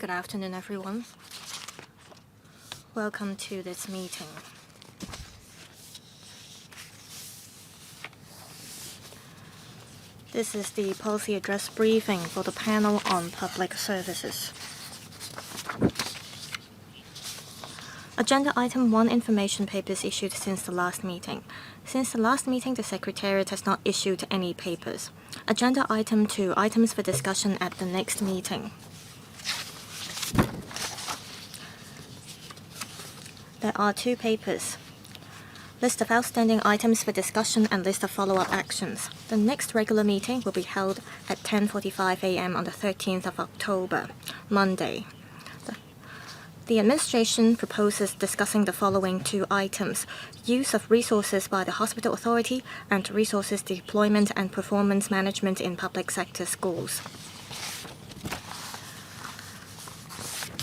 Good afternoon, everyone. Welcome to this meeting. This is the policy address briefing for the panel on public services. Agenda item 1 information papers issued since the last meeting. Since the last meeting, the Secretariat has not issued any papers. Agenda item 2, items for discussion at the next meeting. There are 2 papers. List of outstanding items for discussion and list of follow-up actions. The next regular meeting will be held at 10:45 a.m. on the 13th of October, Monday. The administration proposes discussing the following 2 items: use of resources by the Hospital Authority and resources deployment and performance management in public sector schools.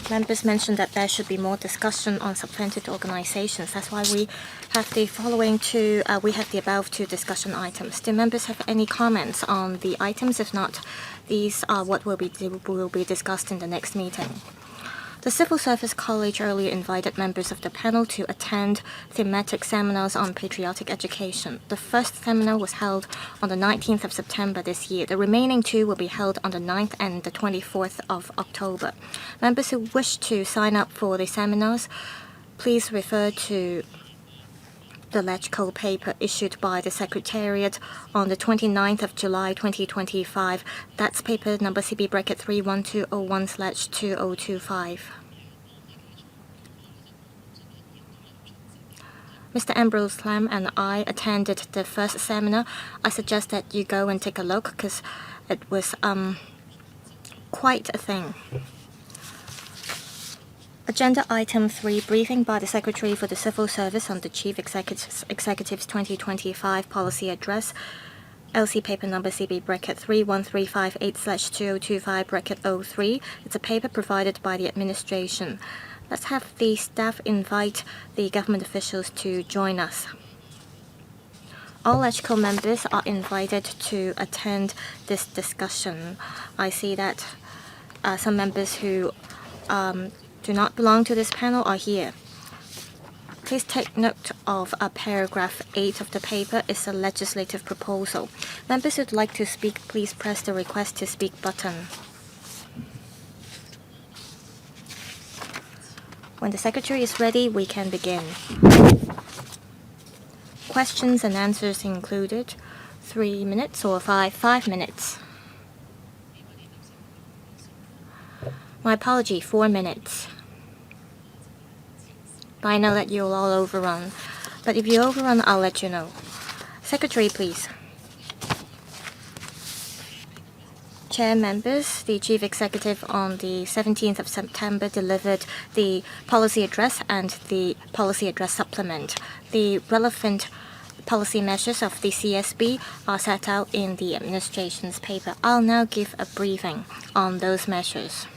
Members mentioned that there should be more discussion on subvented organizations. That's why we have the following 2, we have the above 2 discussion items. Do members have any comments on the items? If not, these are what will be discussed in the next meeting. The Civil Service College earlier invited members of the panel to attend thematic seminars on patriotic education. The first seminar was held on the 19th of September this year. The remaining 2 will be held on the 9th and the 24th of October. Members who wish to sign up for the seminars, please refer to the LegCo paper issued by the Secretariat on the 29th of July 2025. That's paper number CB-31201/2025. Mr. Ambrose Lam and I attended the first seminar. I suggest that you go and take a look because it was quite a thing. Agenda item 3, briefing by the Secretary for the Civil Service on the Chief Executive's 2025 policy address. LC paper number CB-31358/2025-03. It's a paper provided by the administration. Let's have the staff invite the government officials to join us. All LegCo members are invited to attend this discussion. I see that some members who do not belong to this panel are here. Please take note of paragraph 8 of the paper. It's a legislative proposal. Members who'd like to speak, please press the request to speak button. When the Secretary is ready, we can begin. Questions and answers included. 3 minutes or 5 minutes. My apology, 4 minutes. But I know that you'll all overrun. But if you overrun, I'll let you know. Secretary, please. Chair members, the Chief Executive on the 17th of September delivered the policy address and the policy address supplement. The relevant policy measures of the CSB are set out in the administration's paper. I'll now give a briefing on those measures.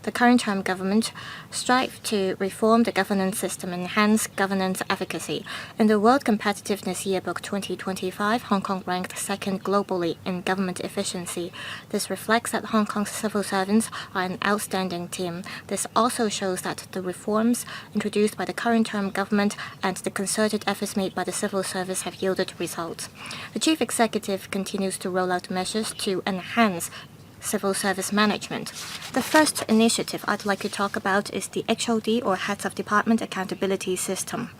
The current term government strive to reform the governance system and enhance governance efficacy. In the World Competitiveness Yearbook 2025, Hong Kong ranked 2nd globally in government efficiency. This reflects that Hong Kong's civil servants are an outstanding team. This also shows that the reforms introduced by the current term government and the concerted efforts made by the civil service have yielded results. The Chief Executive continues to roll out measures to enhance civil service management. The first initiative I'd like to talk about is the HOD or Heads of Department Accountability System.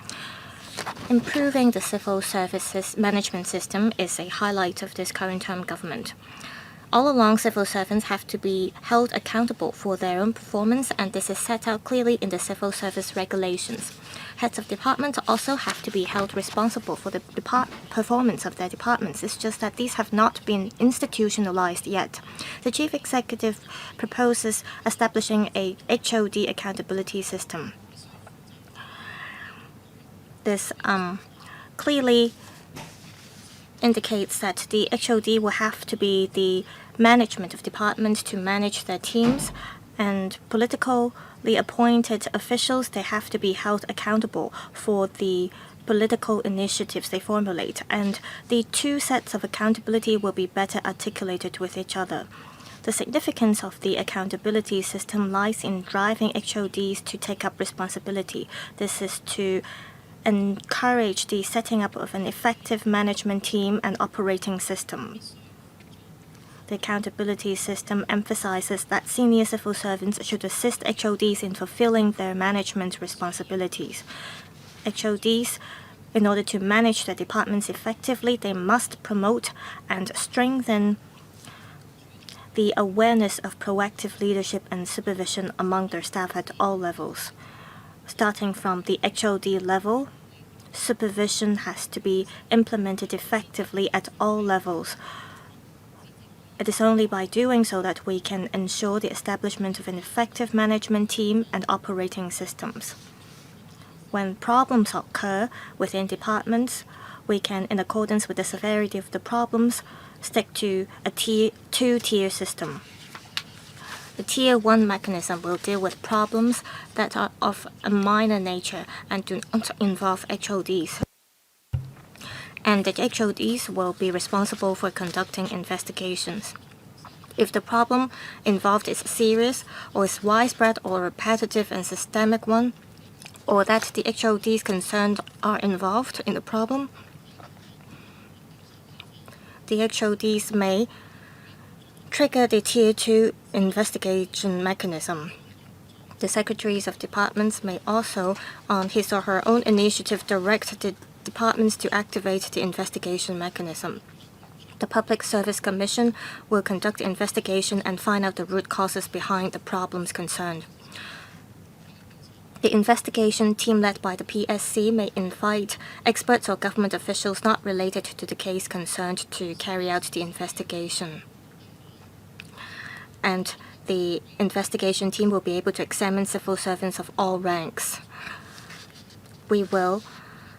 Improving the civil services management system is a highlight of this current term government. All along, civil servants have to be held accountable for their own performance, and this is set out clearly in the civil service regulations. Heads of departments also have to be held responsible for the performance of their departments. It's just that these have not been institutionalized yet. The Chief Executive proposes establishing a HOD accountability system. This clearly indicates that the HOD will have to be the management of departments to manage their teams, and politically appointed officials, they have to be held accountable for the political initiatives they formulate, and the 2 sets of accountability will be better articulated with each other. The significance of the accountability system lies in driving HODs to take up responsibility. This is to encourage the setting up of an effective management team and operating system. The accountability system emphasizes that senior civil servants should assist HODs in fulfilling their management responsibilities. HODs, in order to manage their departments effectively, they must promote and strengthen the awareness of proactive leadership and supervision among their staff at all levels. Starting from the HOD level, supervision has to be implemented effectively at all levels. It is only by doing so that we can ensure the establishment of an effective management team and operating systems. When problems occur within departments, we can, in accordance with the severity of the problems, stick to a two-tier system. The Tier 1 mechanism will deal with problems that are of a minor nature and do not involve HODs. And the HODs will be responsible for conducting investigations. If the problem involved is serious or is widespread or repetitive and systemic one, or that the HODs concerned are involved in the problem, the HODs may trigger the Tier 2 investigation mechanism. The secretaries of departments may also, on his or her own initiative, direct the departments to activate the investigation mechanism. The Public Service Commission will conduct investigation and find out the root causes behind the problems concerned. The investigation team led by the PSC may invite experts or government officials not related to the case concerned to carry out the investigation. And the investigation team will be able to examine civil servants of all ranks. We will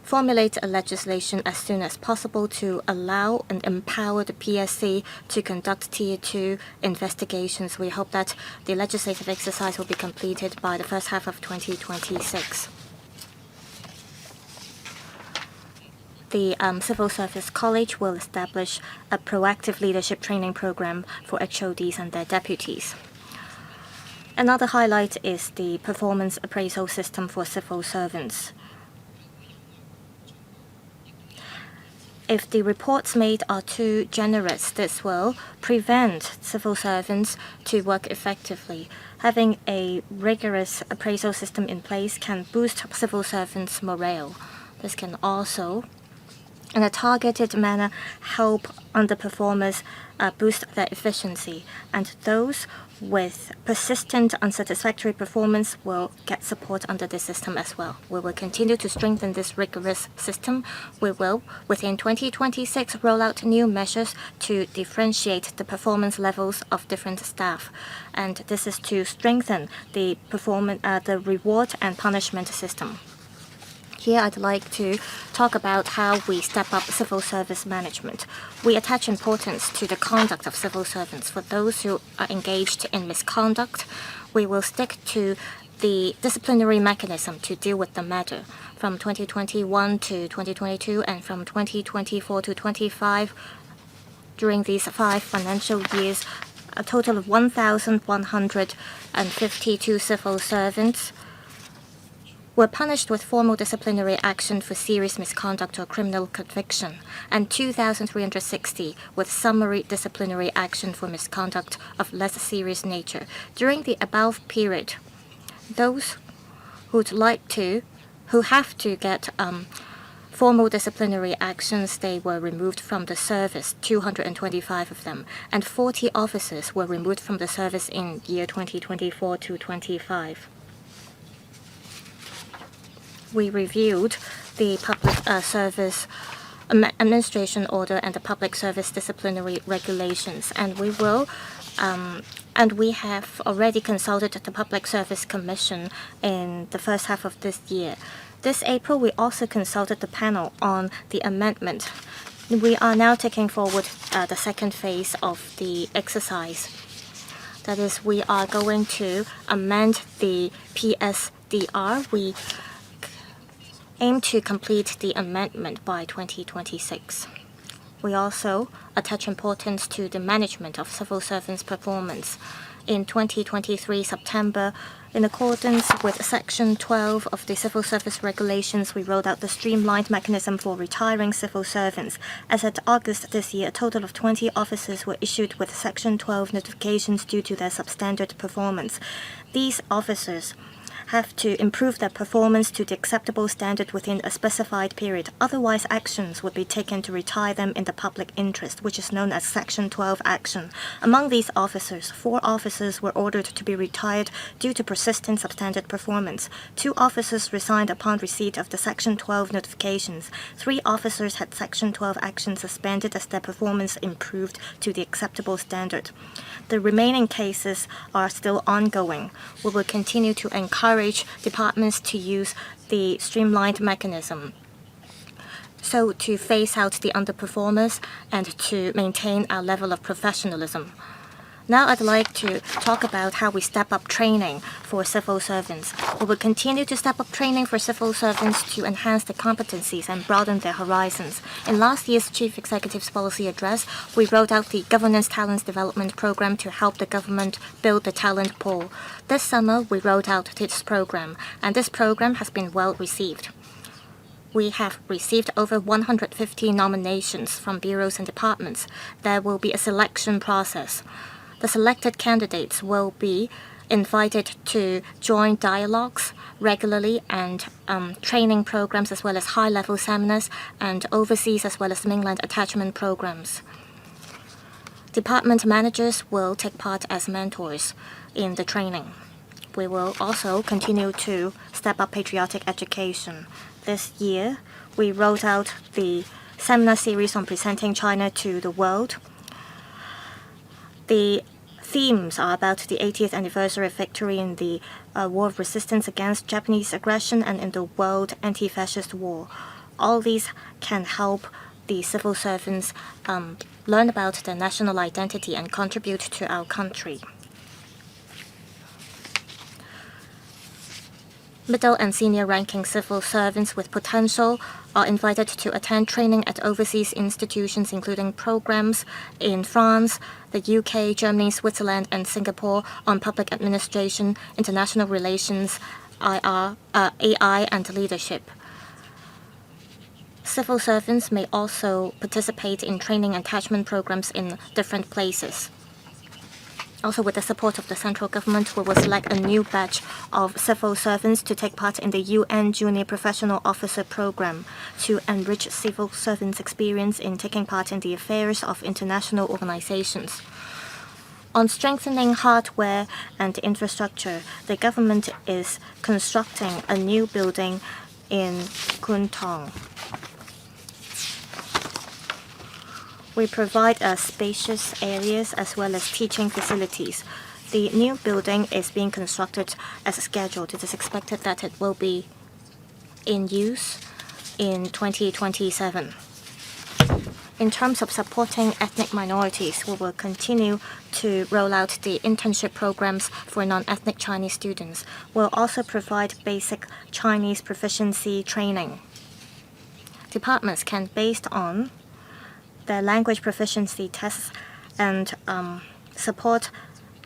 formulate a legislation as soon as possible to allow and empower the PSC to conduct Tier 2 investigations. We hope that the legislative exercise will be completed by the first half of 2026. The Civil Service College will establish a proactive leadership training program for HODs and their deputies. Another highlight is the performance appraisal system for civil servants. If the reports made are too generous, this will prevent civil servants to work effectively. Having a rigorous appraisal system in place can boost civil servants' morale. This can also, in a targeted manner, help underperformers boost their efficiency, and those with persistent unsatisfactory performance will get support under this system as well. We will continue to strengthen this rigorous system. We will, within 2026, roll out new measures to differentiate the performance levels of different staff, and this is to strengthen the reward and punishment system. Here I'd like to talk about how we step up civil service management. We attach importance to the conduct of civil servants. For those who are engaged in misconduct, we will stick to the disciplinary mechanism to deal with the matter. From 2021 to 2022 and from 2024 to 25, during these 5 financial years, a total of 1,152 civil servants were punished with formal disciplinary action for serious misconduct or criminal conviction, and 2,360 with summary disciplinary action for misconduct of less serious nature. During the above period, those who have to get formal disciplinary actions, they were removed from the service, 225 of them, and 40 officers were removed from the service in year 2024 to 25. We reviewed the Public Service Administration Order and the Public Service Disciplinary Regulations, and we have already consulted the Public Service Commission in the first half of this year. This April, we also consulted the panel on the amendment. We are now taking forward the second phase of the exercise. That is, we are going to amend the PSDR. We aim to complete the amendment by 2026. We also attach importance to the management of civil servants' performance. In 2023 September, in accordance with Section 12 of the Civil Service Regulations, we rolled out the streamlined mechanism for retiring civil servants. As at August this year, a total of 20 officers were issued with Section 12 notifications due to their substandard performance. These officers have to improve their performance to the acceptable standard within a specified period. Otherwise, actions would be taken to retire them in the public interest, which is known as Section 12 action. Among these officers, 4 officers were ordered to be retired due to persistent substandard performance. 2 officers resigned upon receipt of the Section 12 notifications. 3 officers had Section 12 action suspended as their performance improved to the acceptable standard. The remaining cases are still ongoing. We will continue to encourage departments to use the streamlined mechanism so to phase out the underperformers and to maintain our level of professionalism. Now I'd like to talk about how we step up training for civil servants. We will continue to step up training for civil servants to enhance their competencies and broaden their horizons. In last year's Chief Executive's policy address, we rolled out the Governance Talents Development Program to help the government build the talent pool. This summer, we rolled out this program, and this program has been well received. We have received over 150 nominations from bureaus and departments. There will be a selection process. The selected candidates will be invited to join dialogues regularly and training programs as well as high-level seminars and overseas as well as mainland attachment programs. Department managers will take part as mentors in the training. We will also continue to step up patriotic education. This year, we rolled out the seminar series on presenting China to the world. The themes are about the 80th anniversary of victory in the war of resistance against Japanese aggression and in the World Anti-Fascist War. All these can help the civil servants learn about their national identity and contribute to our country. Middle and senior ranking civil servants with potential are invited to attend training at overseas institutions, including programs in France, the UK, Germany, Switzerland, and Singapore on public administration, international relations, AI, and leadership. Civil servants may also participate in training and attachment programs in different places. Also, with the support of the central government, we will select a new batch of civil servants to take part in the UN Junior Professional Officer Program to enrich civil servants' experience in taking part in the affairs of international organizations. On strengthening hardware and infrastructure, the government is constructing a new building in Kwun Tong. We provide spacious areas as well as teaching facilities. The new building is being constructed as scheduled. It is expected that it will be in use in 2027. In terms of supporting ethnic minorities, we will continue to roll out the internship programs for non-ethnic Chinese students. We'll also provide basic Chinese proficiency training. Departments can, based on their language proficiency tests and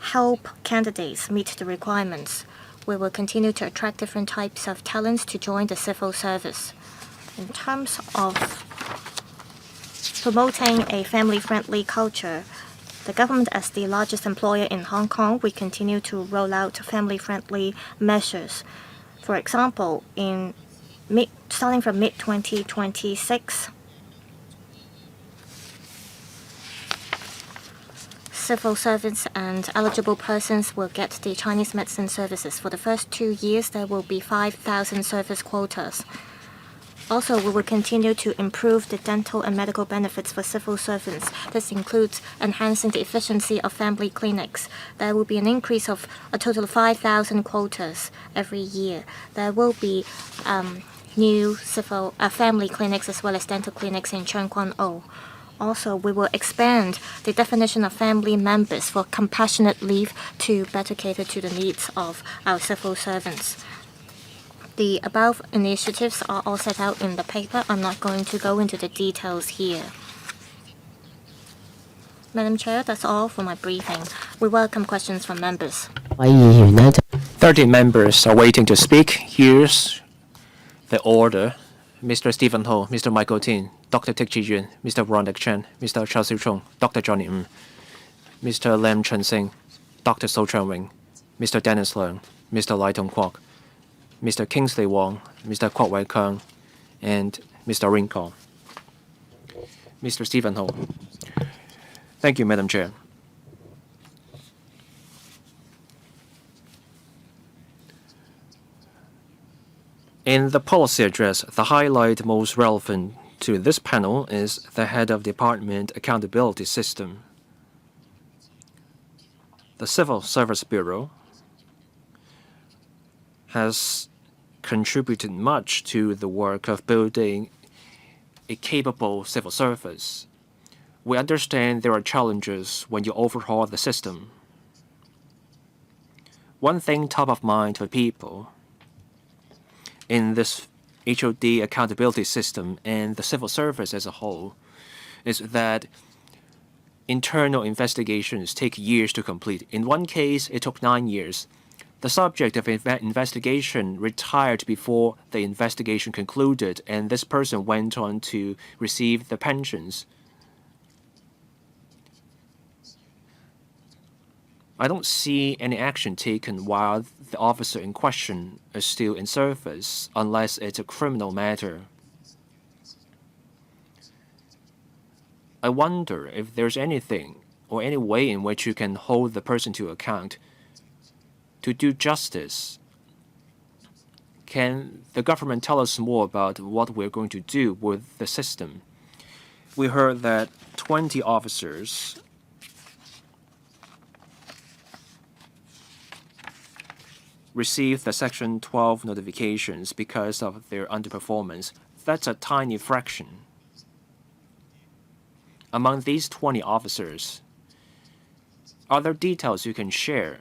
help candidates meet the requirements. We will continue to attract different types of talents to join the civil service. In terms of promoting a family-friendly culture, the government, as the largest employer in Hong Kong, we continue to roll out family-friendly measures. For example, starting from mid-2026, civil servants and eligible persons will get the Chinese medicine services. For the first 2 years, there will be 5,000 service quotas. Also, we will continue to improve the dental and medical benefits for civil servants. This includes enhancing the efficiency of family clinics. There will be an increase of a total of 5,000 quotas every year. There will be new family clinics as well as dental clinics in Tseung Kwan O. Also, we will expand the definition of family members for compassionate leave to better cater to the needs of our civil servants. The above initiatives are all set out in the paper. I'm not going to go into the details here. Madam Chair, that's all for my briefing. We welcome questions from members. 30 members are waiting to speak. Here's the order. Mr. Stephen Ho, Mr. Michael Tin, Dr. Tik Chi-yuen, Mr. Ronick Chen, Mr. Chao Siu-chung, Dr. Johnny Ng, Mr. Lam Chun-sing, Dr. So Chun-wing, Mr. Dennis Leung, Mr. Lai Tong-kwok, Mr. Kingsley Wong, Mr. Kwok Wai-keung, and Mr. Rin Kong. Mr. Stephen Ho. Thank you, Madam Chair. In the policy address, the highlight most relevant to this panel is the Head of Department Accountability System. The Civil Service Bureau has contributed much to the work of building a capable civil service. We understand there are challenges when you overhaul the system. One thing top of mind for people in this HOD accountability system and the civil service as a whole is that internal investigations take years to complete. In one case, it took 9 years. The subject of investigation retired before the investigation concluded, and this person went on to receive the pensions. I don't see any action taken while the officer in question is still in service, unless it's a criminal matter. I wonder if there's anything or any way in which you can hold the person to account to do justice. Can the government tell us more about what we're going to do with the system? We heard that 20 officers received the Section 12 notifications because of their underperformance. That's a tiny fraction. Among these 20 officers, are there details you can share?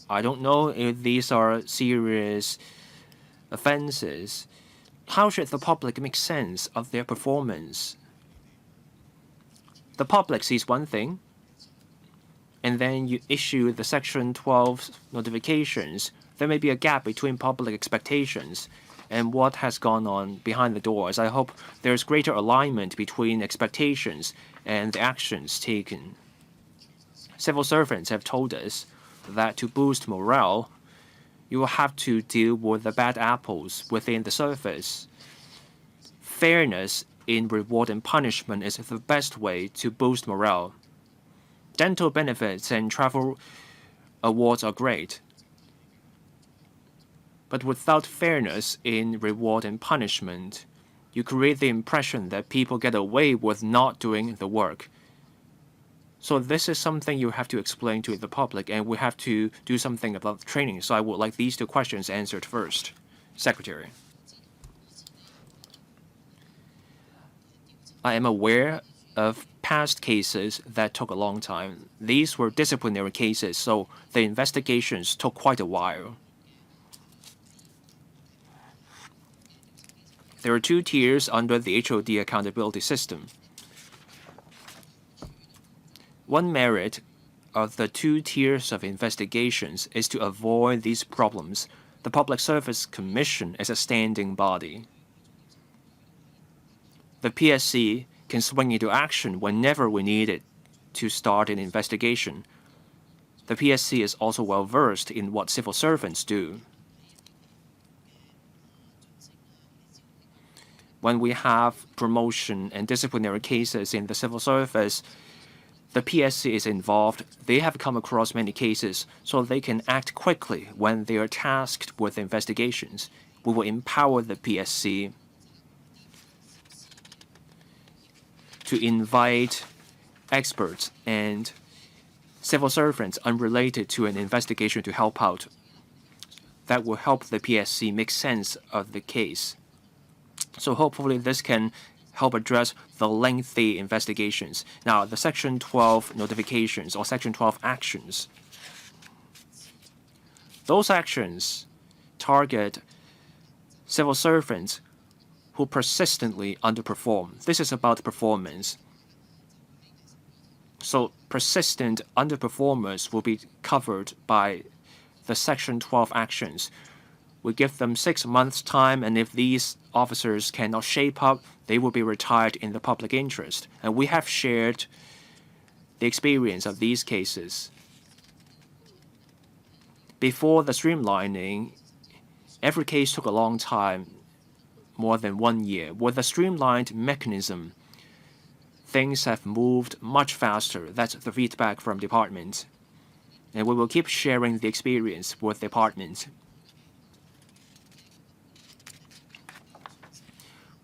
I don't know if these are serious offenses. How should the public make sense of their performance? The public sees one thing, and then you issue the Section 12 notifications. There may be a gap between public expectations and what has gone on behind the doors. I hope there's greater alignment between expectations and the actions taken. Civil servants have told us that to boost morale, you will have to deal with the bad apples within the service. Fairness in reward and punishment is the best way to boost morale. Dental benefits and travel awards are great, but without fairness in reward and punishment, you create the impression that people get away with not doing the work. So this is something you have to explain to the public, and we have to do something about the training. So I would like these two questions answered first. Secretary. I am aware of past cases that took a long time. These were disciplinary cases, so the investigations took quite a while. There are 2 tiers under the HOD accountability system. One merit of the 2 tiers of investigations is to avoid these problems. The Public Service Commission is a standing body. The PSC can swing into action whenever we need it to start an investigation. The PSC is also well versed in what civil servants do. When we have promotion and disciplinary cases in the civil service, the PSC is involved. They have come across many cases, so they can act quickly when they are tasked with investigations. We will empower the PSC to invite experts and civil servants unrelated to an investigation to help out. That will help the PSC make sense of the case. So hopefully this can help address the lengthy investigations. Now, the Section 12 notifications or Section 12 actions. Those actions target civil servants who persistently underperform. This is about performance. So persistent underperformers will be covered by the Section 12 actions. We give them 6 months' time, and if these officers cannot shape up, they will be retired in the public interest. And we have shared the experience of these cases. Before the streamlining, every case took a long time, more than 1 year. With a streamlined mechanism, things have moved much faster. That's the feedback from departments. And we will keep sharing the experience with departments.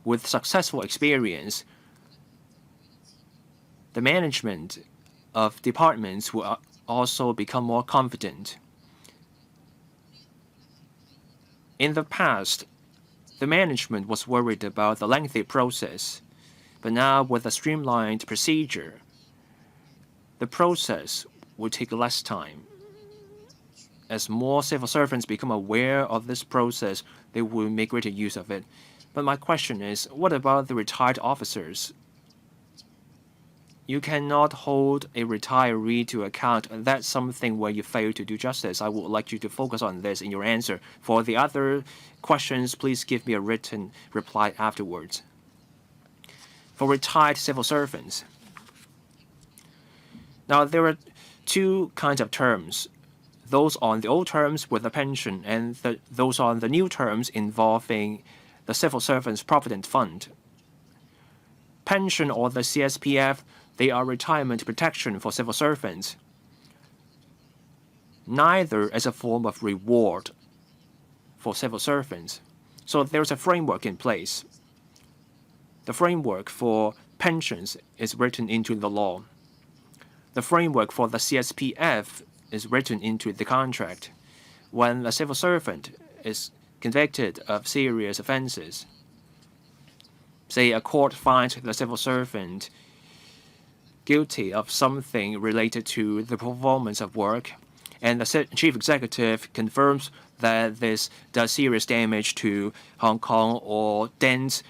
With successful experience, the management of departments will also become more confident. In the past, the management was worried about the lengthy process, but now with a streamlined procedure, the process will take less time. As more civil servants become aware of this process, they will make greater use of it. But my question is, what about the retired officers? You cannot hold a retiree to account. That's something where you fail to do justice. I would like you to focus on this in your answer. For the other questions, please give me a written reply afterwards. For retired civil servants, now there are two kinds of terms. Those on the old terms with a pension and those on the new terms involving the Civil Servants Provident Fund. Pension or the CSPF, they are retirement protection for civil servants. Neither as a form of reward for civil servants. So there's a framework in place. The framework for pensions is written into the law. The framework for the CSPF is written into the contract. When a civil servant is convicted of serious offenses, say a court finds the civil servant guilty of something related to the performance of work, and the chief executive confirms that this does serious damage to Hong Kong or dents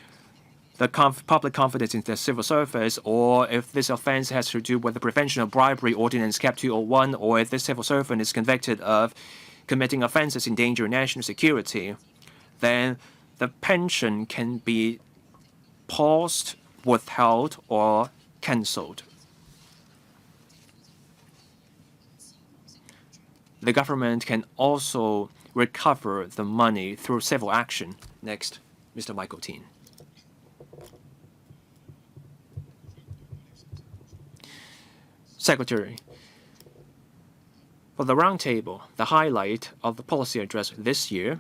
the public confidence in the civil service, or if this offense has to do with the Prevention of Bribery Ordinance Cap 201, or if this civil servant is convicted of committing offenses endangering national security, then the pension can be paused, withheld, or cancelled. The government can also recover the money through civil action. Next, Mr. Michael Tin. Secretary, for the roundtable, the highlight of the policy address this year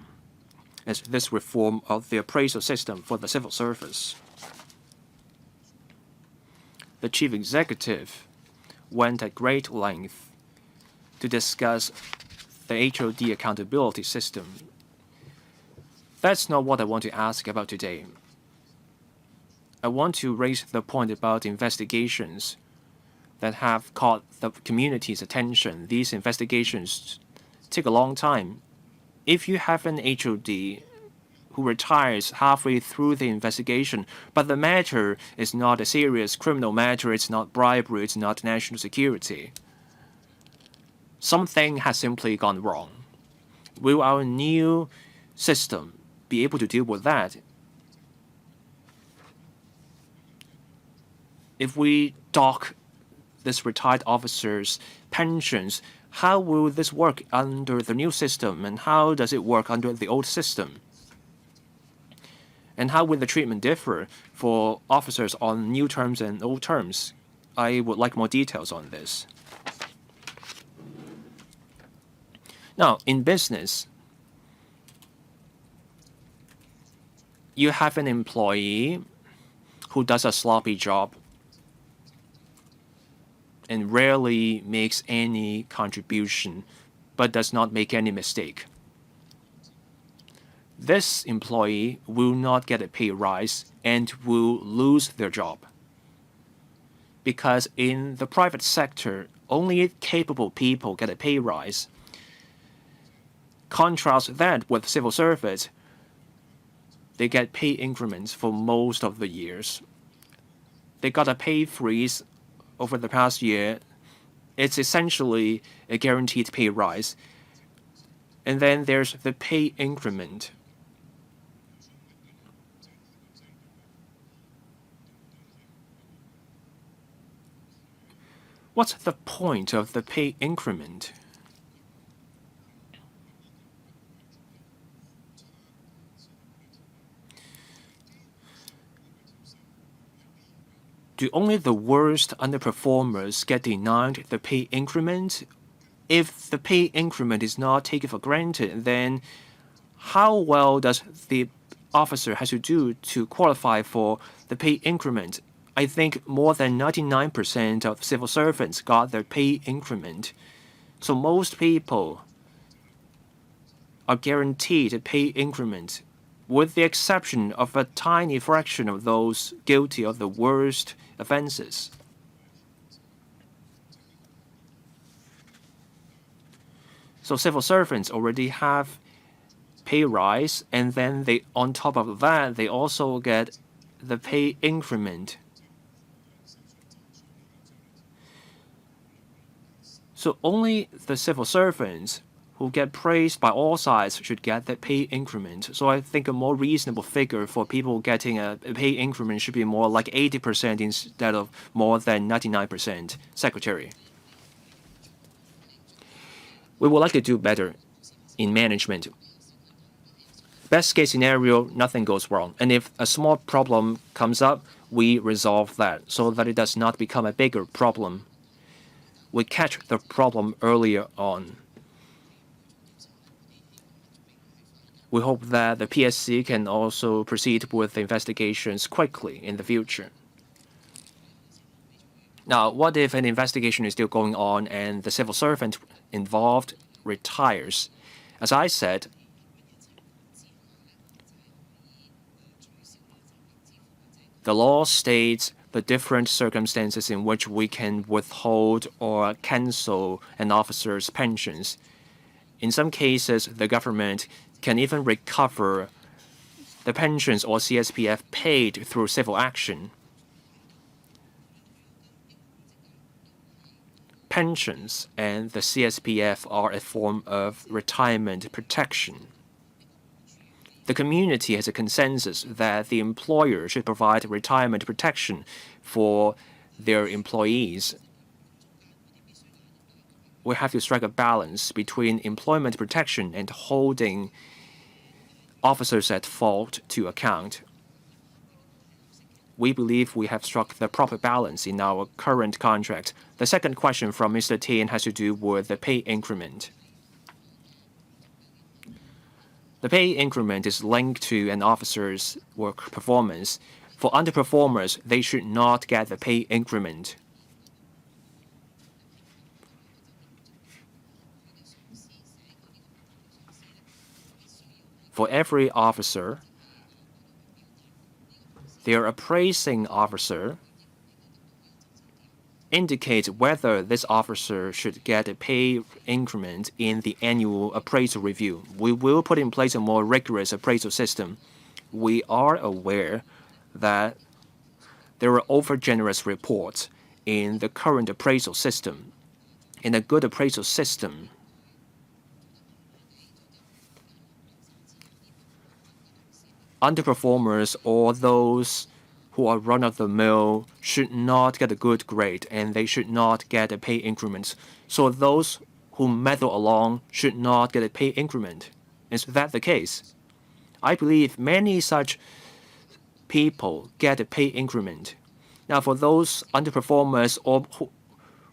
is this reform of the appraisal system for the civil service. The chief executive went at great length to discuss the HOD accountability system. That's not what I want to ask about today. I want to raise the point about investigations that have caught the community's attention. These investigations take a long time. If you have an HOD who retires halfway through the investigation, but the matter is not a serious criminal matter, it's not bribery, it's not national security, something has simply gone wrong. Will our new system be able to deal with that? If we dock this retired officer's pensions, how will this work under the new system, and how does it work under the old system? And how will the treatment differ for officers on new terms and old terms? I would like more details on this. Now, in business, you have an employee who does a sloppy job and rarely makes any contribution, but does not make any mistake. This employee will not get a pay rise and will lose their job. Because in the private sector, only capable people get a pay rise. Contrast that with civil service, they get pay increments for most of the years. They got a pay freeze over the past year, it's essentially a guaranteed pay rise. And then there's the pay increment. What's the point of the pay increment? Do only the worst underperformers get denied the pay increment? If the pay increment is not taken for granted, then how well does the officer have to do to qualify for the pay increment? I think more than 99% of civil servants got their pay increment. So most people are guaranteed a pay increment, with the exception of a tiny fraction of those guilty of the worst offenses. So civil servants already have pay rise, and then on top of that, they also get the pay increment. So only the civil servants who get praised by all sides should get that pay increment. So I think a more reasonable figure for people getting a pay increment should be more like 80% instead of more than 99%. Secretary. We would like to do better in management. Best case scenario, nothing goes wrong. And if a small problem comes up, we resolve that so that it does not become a bigger problem. We catch the problem earlier on. We hope that the PSC can also proceed with the investigations quickly in the future. Now, what if an investigation is still going on and the civil servant involved retires? As I said, the law states the different circumstances in which we can withhold or cancel an officer's pensions. In some cases, the government can even recover the pensions or CSPF paid through civil action. Pensions and the CSPF are a form of retirement protection. The community has a consensus that the employer should provide retirement protection for their employees. We have to strike a balance between employment protection and holding officers at fault to account. We believe we have struck the proper balance in our current contract. The second question from Mr. Tian has to do with the pay increment. The pay increment is linked to an officer's work performance. For underperformers, they should not get the pay increment. For every officer, their appraising officer indicates whether this officer should get a pay increment in the annual appraisal review. We will put in place a more rigorous appraisal system. We are aware that there are over-generous reports in the current appraisal system. In a good appraisal system, underperformers or those who are run-of-the-mill should not get a good grade and they should not get a pay increment. So those who meddle along should not get a pay increment. Is that the case? I believe many such people get a pay increment. Now, for those underperformers or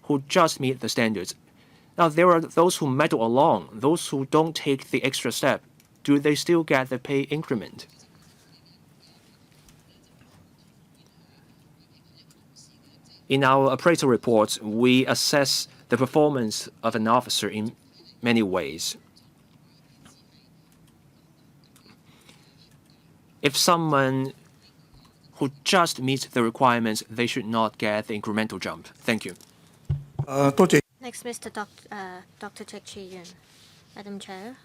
who just meet the standards, now there are those who meddle along, those who don't take the extra step. Do they still get the pay increment? In our appraisal reports, we assess the performance of an officer in many ways. If someone who just meets the requirements, they should not get the incremental jump. Thank you. Next, Mr. Dr. Chek Chi-yun. Madam Chair,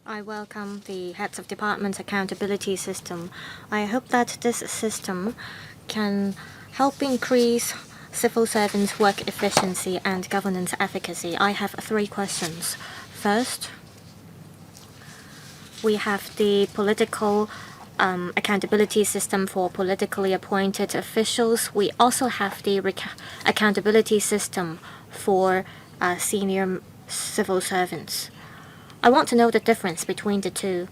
I welcome the Heads of Departments Accountability System. I hope that this system can help increase civil servants' work efficiency and governance efficacy? I have 3 questions. First, we have the political accountability system for politically appointed officials. We also have the accountability system for senior civil servants. I want to know the difference between the two.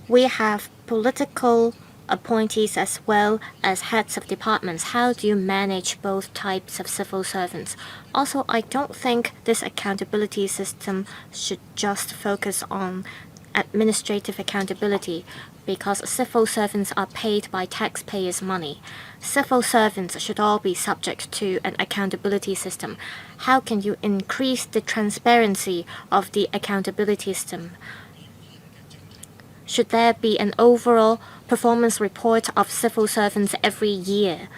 We have political appointees as well as heads of departments. How do you manage both types of civil servants? Also, I don't think this accountability system should just focus on administrative accountability because civil servants are paid by taxpayers' money. Civil servants should all be subject to an accountability system. How can you increase the transparency of the accountability system? Should there be an overall performance report of civil servants every year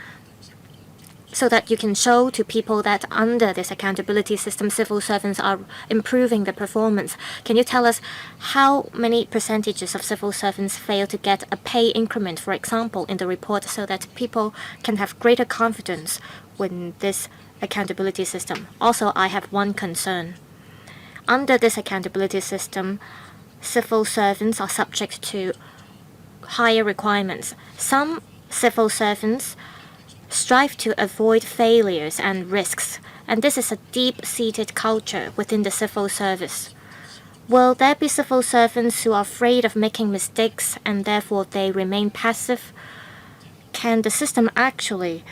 so that you can show to people that under this accountability system, civil servants are improving their performance? Can you tell us how many percentages of civil servants fail to get a pay increment, for example, in the report, so that people can have greater confidence with this accountability system? Also, I have one concern. Under this accountability system, civil servants are subject to higher requirements. Some civil servants strive to avoid failures and risks, and this is a deep-seated culture within the civil service. Will there be civil servants who are afraid of making mistakes and therefore they remain passive? Can the system actually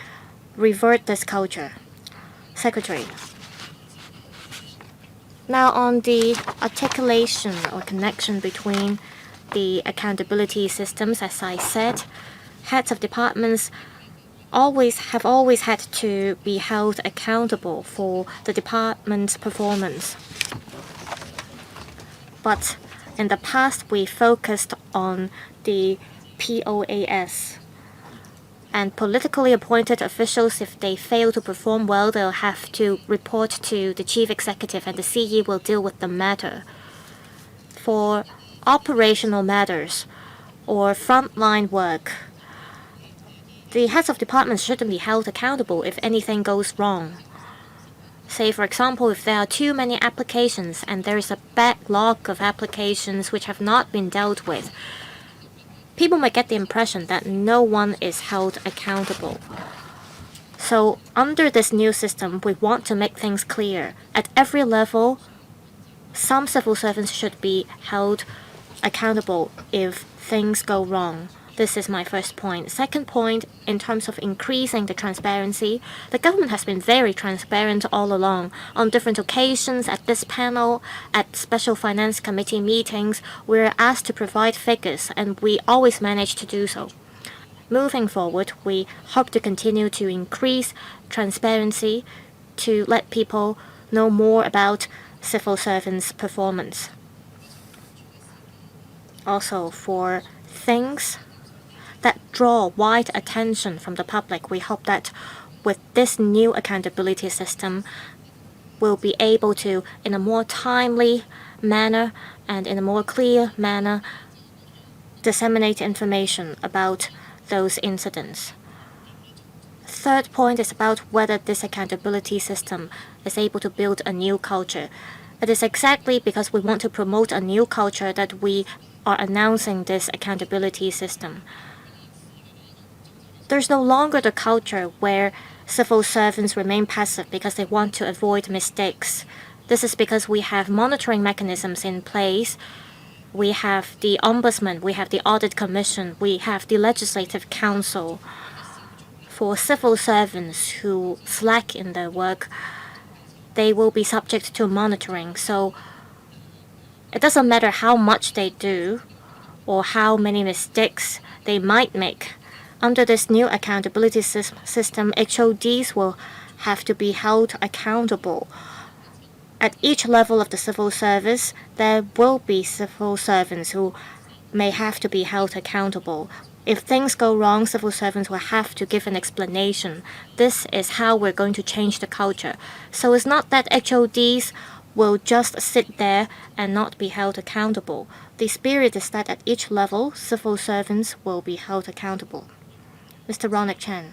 revert this culture? Secretary. Now on the articulation or connection between the accountability systems, as I said, heads of departments have always had to be held accountable for the department's performance. But in the past, we focused on the POAS. And politically appointed officials, if they fail to perform well, they'll have to report to the chief executive and the CE will deal with the matter. For operational matters or frontline work, the heads of departments shouldn't be held accountable if anything goes wrong. Say, for example, if there are too many applications and there is a backlog of applications which have not been dealt with, people might get the impression that no one is held accountable. So, under this new system, we want to make things clear. At every level, some civil servants should be held accountable if things go wrong. This is my first point. Second point, in terms of increasing the transparency, the government has been very transparent all along. On different occasions, at this panel, at Special Finance Committee meetings, we're asked to provide figures, and we always manage to do so. Moving forward, we hope to continue to increase transparency to let people know more about civil servants' performance. Also, for things that draw wide attention from the public, we hope that with this new accountability system, we'll be able to, in a more timely manner and in a more clear manner, disseminate information about those incidents. Third point is about whether this accountability system is able to build a new culture. It is exactly because we want to promote a new culture that we are announcing this accountability system. There's no longer the culture where civil servants remain passive because they want to avoid mistakes. This is because we have monitoring mechanisms in place. We have the Ombudsman, we have the Audit Commission, we have the Legislative Council. For civil servants who slack in their work, they will be subject to monitoring. So it doesn't matter how much they do or how many mistakes they might make. Under this new accountability system, HODs will have to be held accountable. At each level of the civil service, there will be civil servants who may have to be held accountable. If things go wrong, civil servants will have to give an explanation. This is how we're going to change the culture. So it's not that HODs will just sit there and not be held accountable. The spirit is that at each level, civil servants will be held accountable. Mr. Ronak Chan.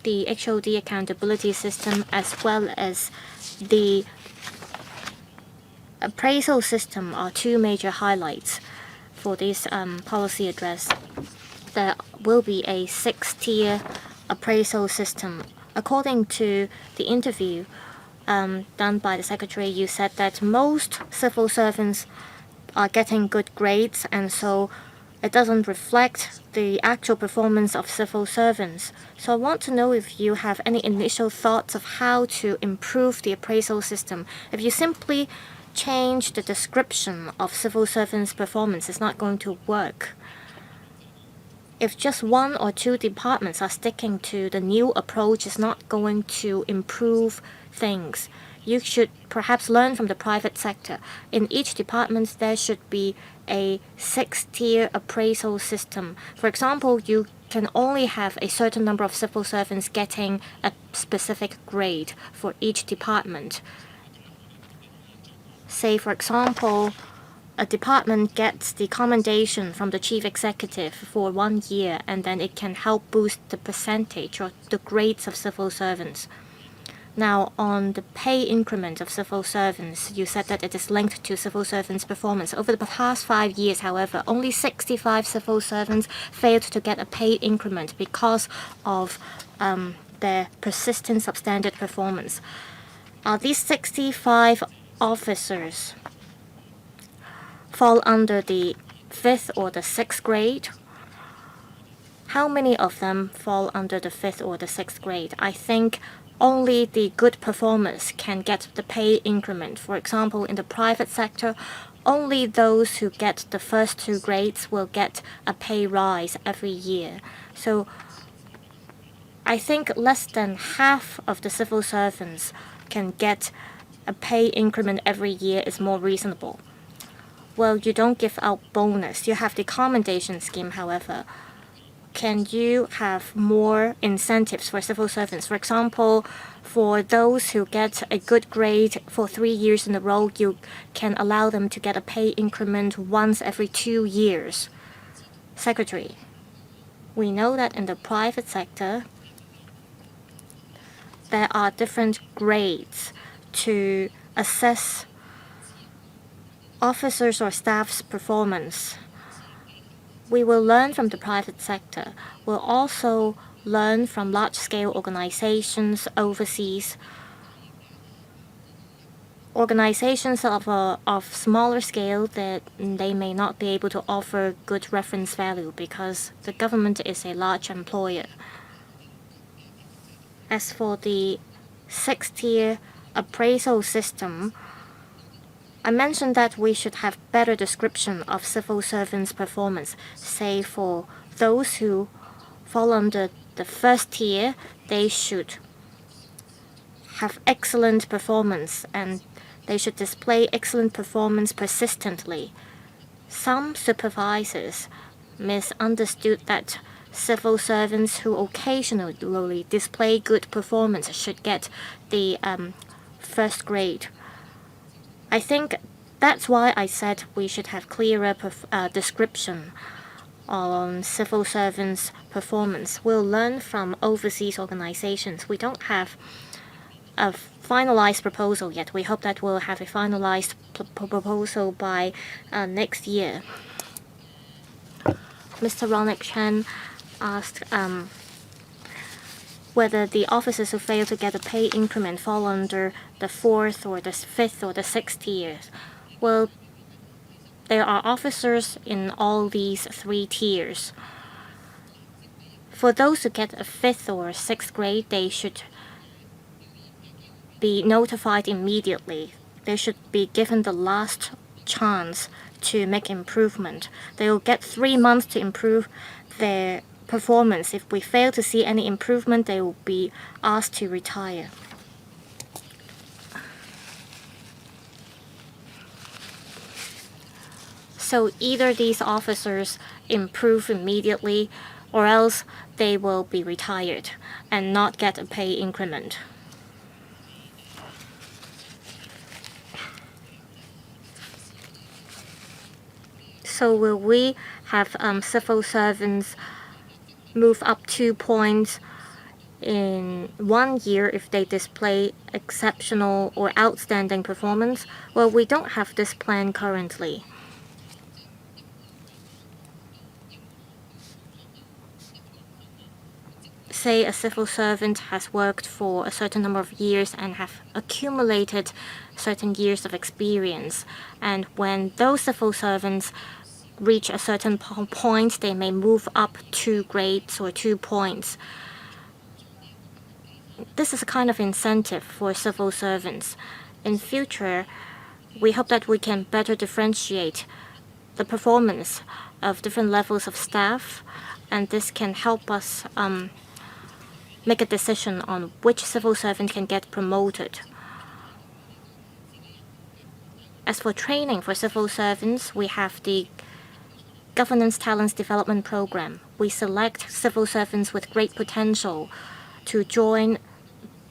The HOD accountability system as well as the appraisal system are two major highlights for this policy address. There will be a 6-tier appraisal system. According to the interview done by the Secretary, you said that most civil servants are getting good grades, and so it doesn't reflect the actual performance of civil servants. So I want to know if you have any initial thoughts of how to improve the appraisal system. If you simply change the description of civil servants' performance, it's not going to work. If just one or two departments are sticking to the new approach, it's not going to improve things. You should perhaps learn from the private sector. In each department, there should be a 6-tier appraisal system. For example, you can only have a certain number of civil servants getting a specific grade for each department. Say, for example, a department gets the commendation from the chief executive for 1 year, and then it can help boost the percentage or the grades of civil servants. Now, on the pay increment of civil servants, you said that it is linked to civil servants' performance. Over the past 5 years, however, only 65 civil servants failed to get a pay increment because of their persistent substandard performance. These 65 officers fall under the 5th or the 6th grade? How many of them fall under the 5th or the 6th grade? I think only the good performers can get the pay increment. For example, in the private sector, only those who get the first 2 grades will get a pay rise every year. So I think less than half of the civil servants can get a pay increment every year is more reasonable. Well, you don't give out bonus. You have the commendation scheme, however. Can you have more incentives for civil servants? For example, for those who get a good grade for 3 years in a row, you can allow them to get a pay increment once every 2 years. Secretary, we know that in the private sector, there are different grades to assess officers or staff's performance. We will learn from the private sector. We'll also learn from large-scale organizations overseas. Organizations of smaller scale, that they may not be able to offer good reference value because the government is a large employer. As for the 6-tier appraisal system, I mentioned that we should have better description of civil servants' performance. Say for those who fall under the 1st tier, they should have excellent performance and they should display excellent performance persistently. Some supervisors misunderstood that civil servants who occasionally display good performance should get the 1st grade. I think that's why I said we should have clearer description on civil servants' performance. We'll learn from overseas organizations. We don't have a finalized proposal yet. We hope that we'll have a finalized proposal by next year. Mr. Ronak Chan asked whether the officers who fail to get a pay increment fall under the 4th or the 5th or the 6th tiers. Well, there are officers in all these 3 tiers. For those who get a 5th or 6th grade, they should be notified immediately. They should be given the last chance to make improvement. They will get 3 months to improve their performance. If we fail to see any improvement, they will be asked to retire. So either these officers improve immediately or else they will be retired and not get a pay increment. So will we have civil servants move up 2 points in 1 year if they display exceptional or outstanding performance? Well, we don't have this plan currently. Say a civil servant has worked for a certain number of years and have accumulated certain years of experience, and when those civil servants reach a certain point, they may move up 2 grades or 2 points. This is a kind of incentive for civil servants. In future, we hope that we can better differentiate the performance of different levels of staff, and this can help us make a decision on which civil servant can get promoted. As for training for civil servants, we have the Governance Talents Development Program. We select civil servants with great potential to join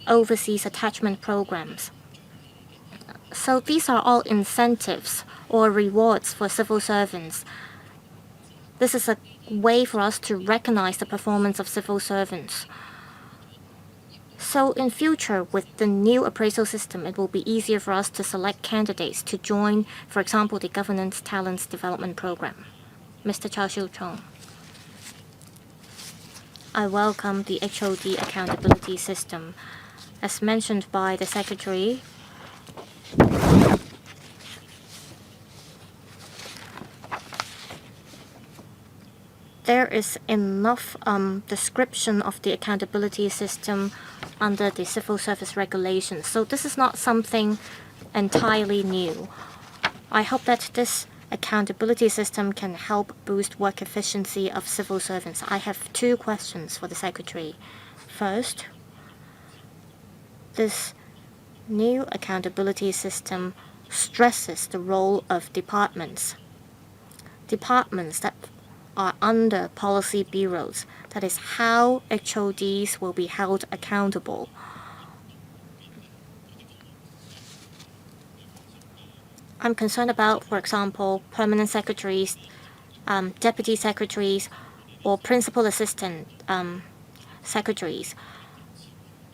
overseas attachment programs. So these are all incentives or rewards for civil servants. This is a way for us to recognize the performance of civil servants. So in future, with the new appraisal system, it will be easier for us to select candidates to join, for example, the Governance Talents Development Program. Mr. Chao Xiu-chung. I welcome the HOD accountability system. As mentioned by the Secretary, there is enough description of the accountability system under the civil service regulations. So this is not something entirely new. I hope that this accountability system can help boost work efficiency of civil servants. I have 2 questions for the Secretary. First, this new accountability system stresses the role of departments. Departments that are under policy bureaus. That is how HODs will be held accountable. I'm concerned about, for example, permanent secretaries, deputy secretaries, or principal assistant secretaries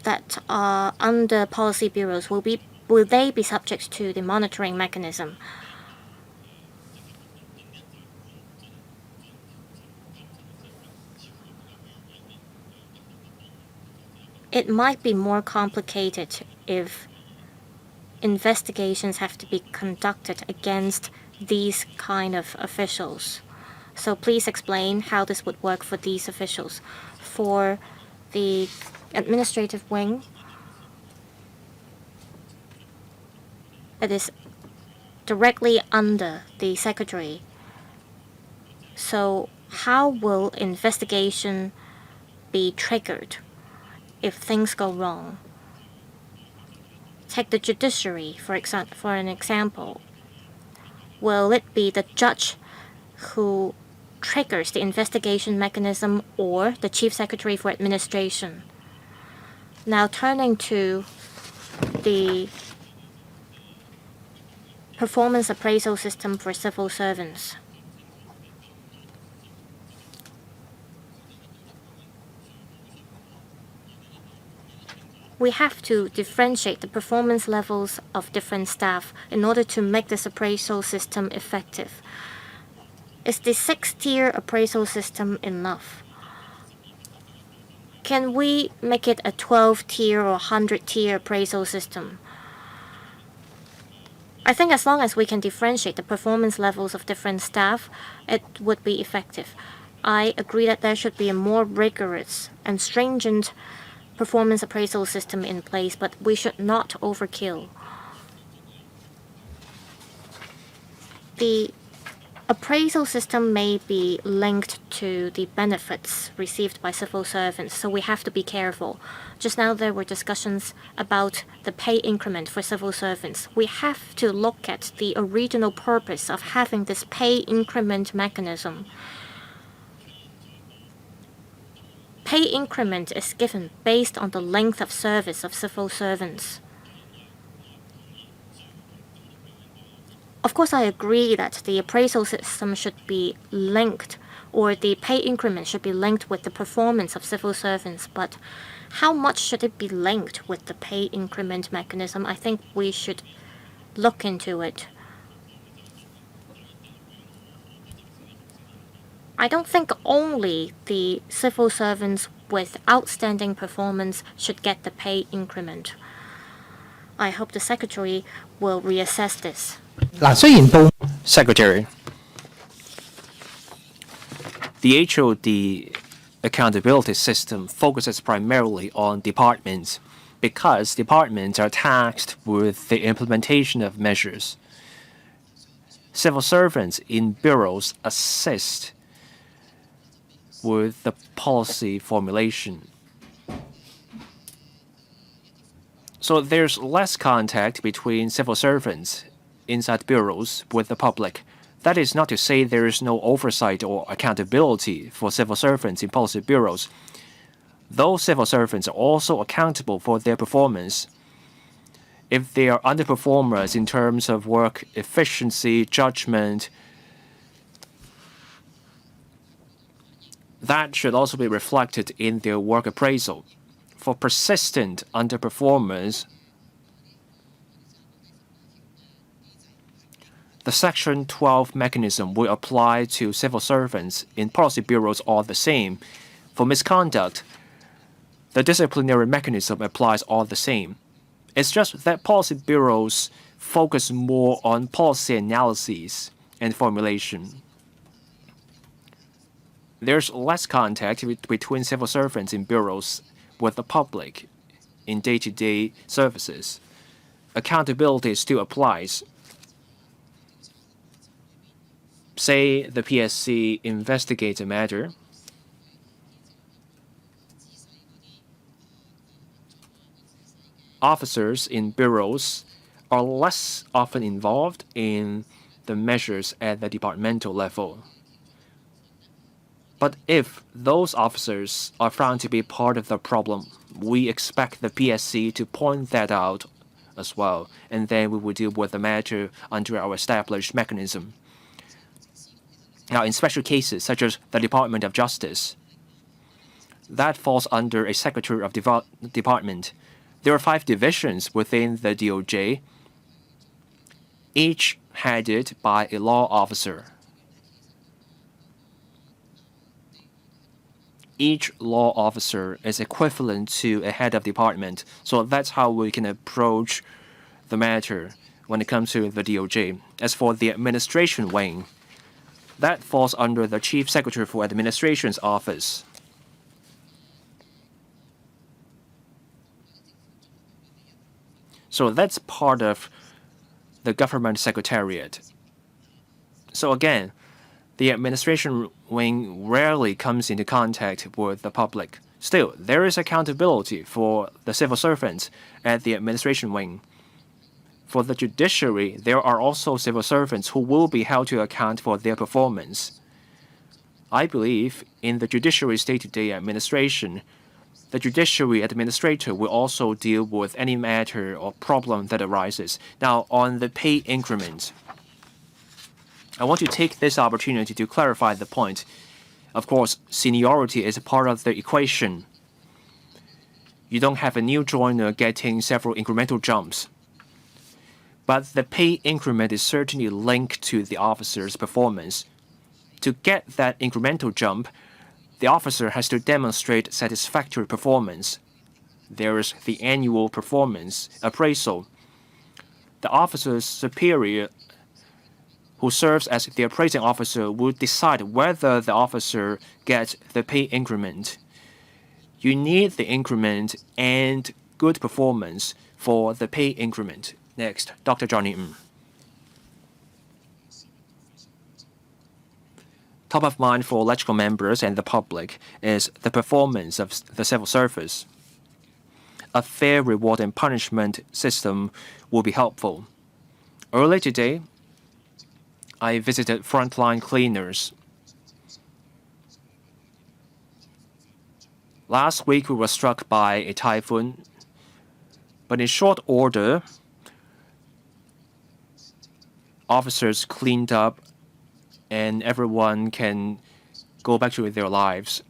that are under policy bureaus. Will they be subject to the monitoring mechanism? It might be more complicated if investigations have to be conducted against these kind of officials. So please explain how this would work for these officials. For the administrative wing, it is directly under the Secretary. So how will investigation be triggered if things go wrong? Take the judiciary, for an example. Will it be the judge who triggers the investigation mechanism or the chief secretary for administration? Now turning to the performance appraisal system for civil servants. We have to differentiate the performance levels of different staff in order to make this appraisal system effective. Is the 6-tier appraisal system enough? Can we make it a 12-tier or 100-tier appraisal system? I think as long as we can differentiate the performance levels of different staff, it would be effective. I agree that there should be a more rigorous and stringent performance appraisal system in place, but we should not overkill. The appraisal system may be linked to the benefits received by civil servants, so we have to be careful. Just now there were discussions about the pay increment for civil servants. We have to look at the original purpose of having this pay increment mechanism. Pay increment is given based on the length of service of civil servants. Of course, I agree that the appraisal system should be linked, or the pay increment should be linked with the performance of civil servants, but how much should it be linked with the pay increment mechanism? I think we should look into it. I don't think only the civil servants with outstanding performance should get the pay increment. I hope the Secretary will reassess this. 嗱，雖然報 Secretary, the HOD accountability system focuses primarily on departments because departments are tasked with the implementation of measures. Civil servants in bureaus assist with the policy formulation. So there's less contact between civil servants inside bureaus with the public. That is not to say there is no oversight or accountability for civil servants in policy bureaus. Those civil servants are also accountable for their performance. If they are underperformers in terms of work efficiency, judgment, that should also be reflected in their work appraisal. For persistent underperformers, the Section 12 mechanism will apply to civil servants in policy bureaus all the same. For misconduct, the disciplinary mechanism applies all the same. It's just that policy bureaus focus more on policy analyses and formulation. There's less contact between civil servants in bureaus with the public in day-to-day services. Accountability still applies. Say the PSC investigates a matter. Officers in bureaus are less often involved in the measures at the departmental level. But if those officers are found to be part of the problem, we expect the PSC to point that out as well, and then we will deal with the matter under our established mechanism. Now, in special cases such as the Department of Justice, that falls under a Secretary of Department. There are 5 divisions within the DOJ, each headed by a law officer. Each law officer is equivalent to a head of department, so that's how we can approach the matter when it comes to the DOJ. As for the administration wing, that falls under the Chief Secretary for Administration's office. So that's part of the government secretariat. So again, the administration wing rarely comes into contact with the public. Still, there is accountability for the civil servants at the administration wing. For the judiciary, there are also civil servants who will be held to account for their performance. I believe in the judiciary's day-to-day administration, the judiciary administrator will also deal with any matter or problem that arises. Now, on the pay increment, I want to take this opportunity to clarify the point. Of course, seniority is a part of the equation. You don't have a new joiner getting several incremental jumps. But the pay increment is certainly linked to the officer's performance. To get that incremental jump, the officer has to demonstrate satisfactory performance. There is the annual performance appraisal. The officer's superior, who serves as the appraising officer, will decide whether the officer gets the pay increment. You need the increment and good performance for the pay increment. Next, Dr. Johnny Ng. Top of mind for electrical members and the public is the performance of the civil service. A fair reward and punishment system will be helpful. Early today, I visited frontline cleaners. Last week, we were struck by a typhoon, but in short order, officers cleaned up and everyone can go back to their lives.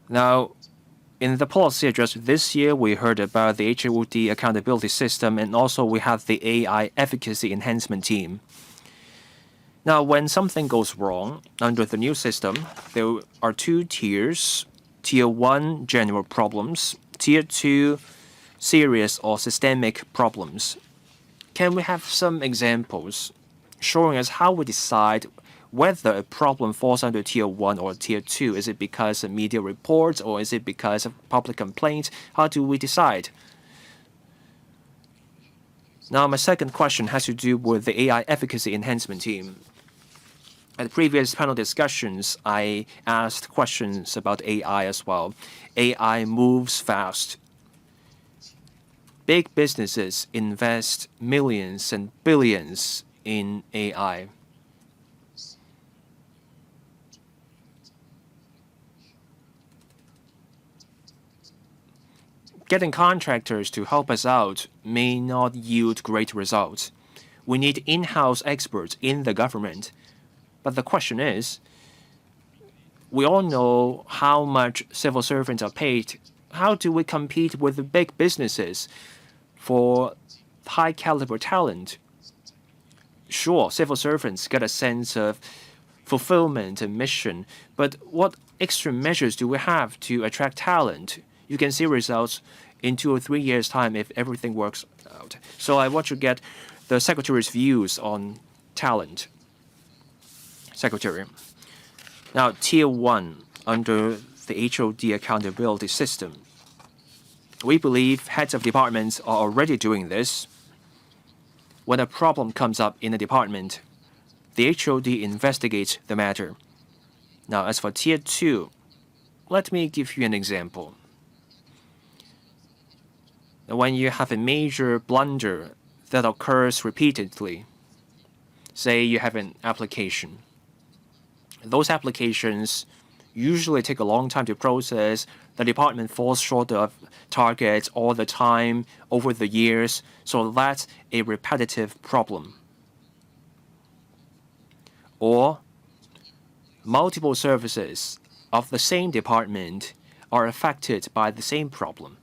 Now, in the policy address this year, we heard about the HOD accountability system, and also we have the AI efficacy enhancement team. Now, when something goes wrong under the new system, there are two tiers. Tier 1, general problems. Tier 2, serious or systemic problems. Can we have some examples showing us how we decide whether a problem falls under Tier 1 or Tier 2? Is it because of media reports or is it because of public complaints? How do we decide? Now, my second question has to do with the AI efficacy enhancement team. At previous panel discussions, I asked questions about AI as well. AI moves fast. Big businesses invest millions and billions in AI. Getting contractors to help us out may not yield great results. We need in-house experts in the government. But the question is, we all know how much civil servants are paid. How do we compete with the big businesses for high caliber talent? Sure, civil servants get a sense of fulfillment and mission, but what extra measures do we have to attract talent? You can see results in 2 or 3 years' time if everything works out. So I want to get the Secretary's views on talent. Secretary. Now, Tier 1 under the HOD accountability system. We believe heads of departments are already doing this. When a problem comes up in a department, the HOD investigates the matter. Now, as for Tier 2, let me give you an example. When you have a major blunder that occurs repeatedly, say you have an application. Those applications usually take a long time to process. The department falls short of targets all the time over the years, so that's a repetitive problem. Or multiple services of the same department are affected by the same problem.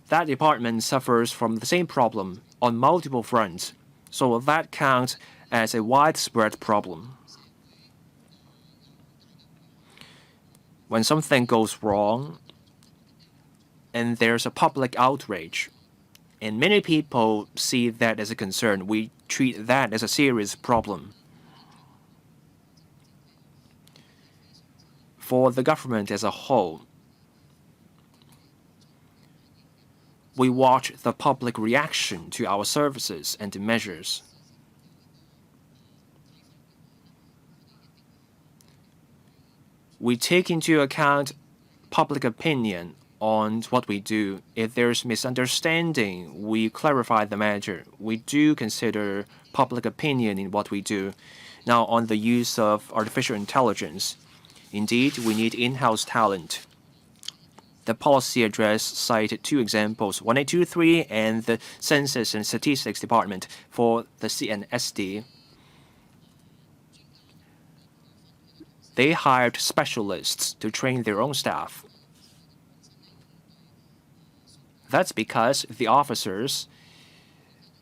That department suffers from the same problem on multiple fronts, so that counts as a widespread problem. When something goes wrong and there's a public outrage, and many people see that as a concern, we treat that as a serious problem. For the government as a whole, we watch the public reaction to our services and measures. We take into account public opinion on what we do. If there's misunderstanding, we clarify the matter. We do consider public opinion in what we do. Now, on the use of artificial intelligence, indeed, we need in-house talent. The policy address cited two examples, 1823 and the Census and Statistics Department for the CNSD. They hired specialists to train their own staff. That's because the officers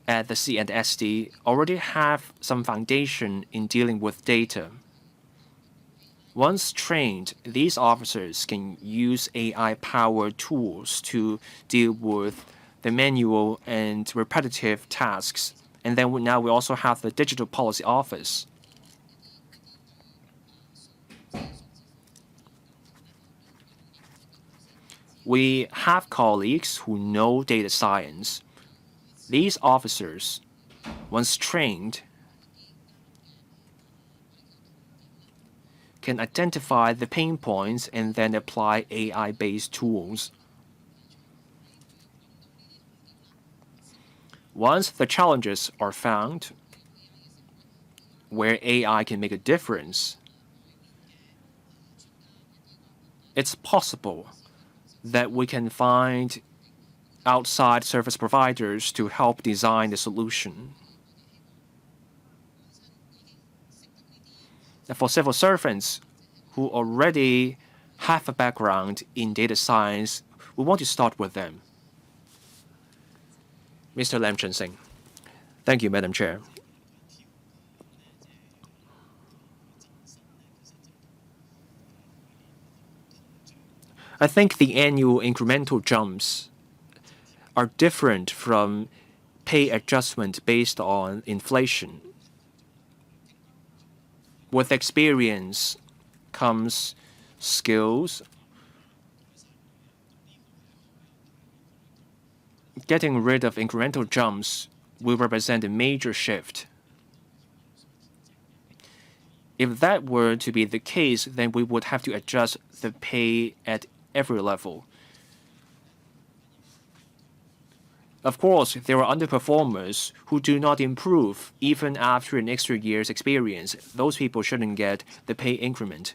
at the CNSD already have some foundation in dealing with data. Once trained, these officers can use AI-powered tools to deal with the manual and repetitive tasks. And then now we also have the Digital Policy Office. We have colleagues who know data science. These officers, once trained, can identify the pain points and then apply AI-based tools. Once the challenges are found where AI can make a difference, it's possible that we can find outside service providers to help design the solution. For civil servants who already have a background in data science, we want to start with them. Mr. Lam Chun-sing. Thank you, Madam Chair. I think the annual incremental jumps are different from pay adjustment based on inflation. With experience comes skills. Getting rid of incremental jumps will represent a major shift. If that were to be the case, then we would have to adjust the pay at every level. Of course, there are underperformers who do not improve even after an extra year's experience. Those people shouldn't get the pay increment.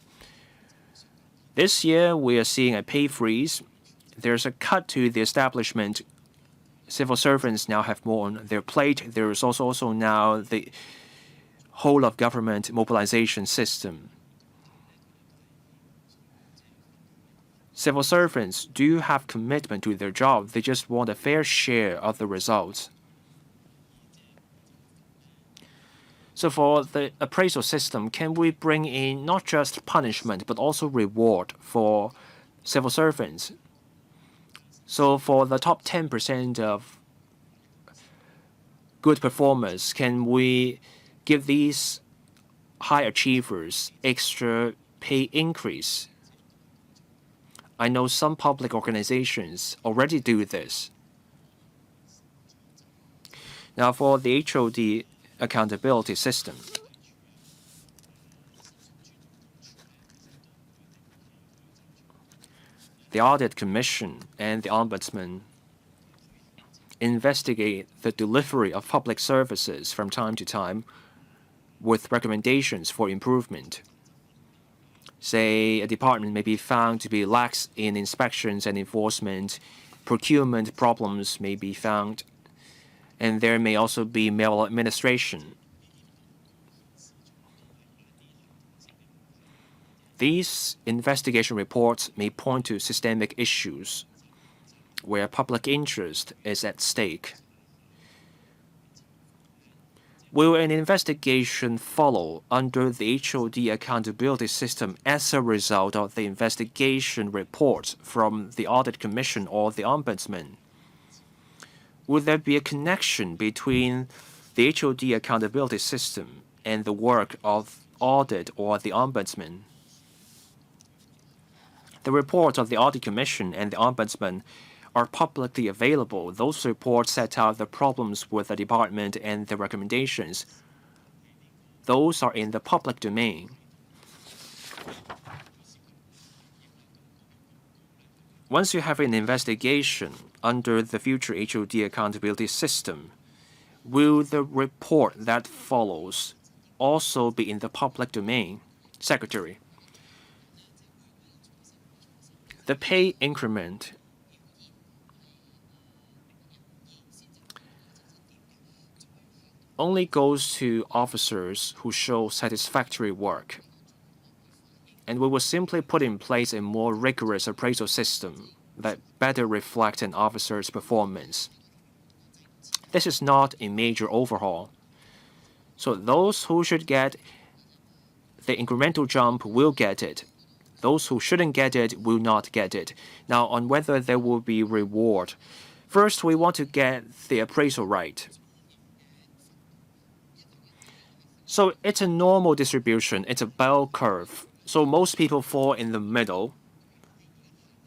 This year, we are seeing a pay freeze. There's a cut to the establishment. Civil servants now have more on their plate. There is also now the whole of government mobilization system. Civil servants do have commitment to their job. They just want a fair share of the results. So for the appraisal system, can we bring in not just punishment but also reward for civil servants? So for the top 10% of good performers, can we give these high achievers extra pay increase? I know some public organizations already do this. Now for the HOD accountability system. The Audit Commission and the Ombudsman investigate the delivery of public services from time to time with recommendations for improvement. Say a department may be found to be lax in inspections and enforcement, procurement problems may be found, and there may also be maladministration. These investigation reports may point to systemic issues where public interest is at stake. Will an investigation follow under the HOD accountability system as a result of the investigation reports from the Audit Commission or the Ombudsman? Would there be a connection between the HOD accountability system and the work of audit or the Ombudsman? The reports of the Audit Commission and the Ombudsman are publicly available. Those reports set out the problems with the department and the recommendations. Those are in the public domain. Once you have an investigation under the future HOD accountability system, will the report that follows also be in the public domain? Secretary. The pay increment only goes to officers who show satisfactory work. And we will simply put in place a more rigorous appraisal system that better reflects an officer's performance. This is not a major overhaul. So those who should get the incremental jump will get it. Those who shouldn't get it will not get it. Now, on whether there will be reward, first we want to get the appraisal right. So it's a normal distribution. It's a bell curve. So most people fall in the middle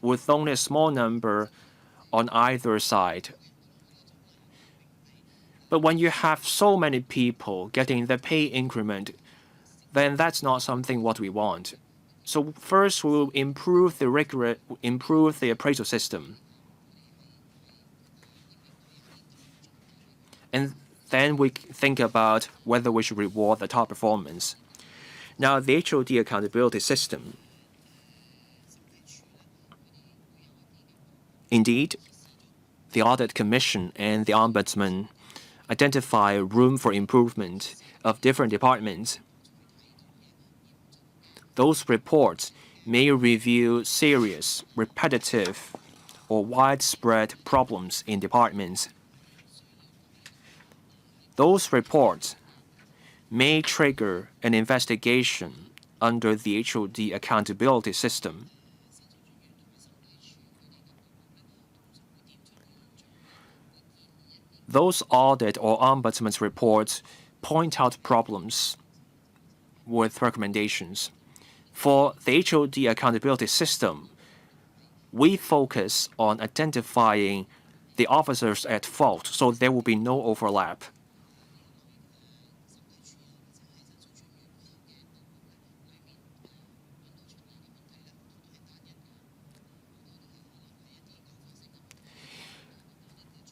with only a small number on either side. But when you have so many people getting the pay increment, then that's not something what we want. So first we'll improve the appraisal system. And then we think about whether we should reward the top performance. Now, the HOD accountability system. Indeed, the Audit Commission and the Ombudsman identify room for improvement of different departments. Those reports may reveal serious, repetitive, or widespread problems in departments. Those reports may trigger an investigation under the HOD accountability system. Those audit or ombudsman's reports point out problems with recommendations. For the HOD accountability system, we focus on identifying the officers at fault so there will be no overlap.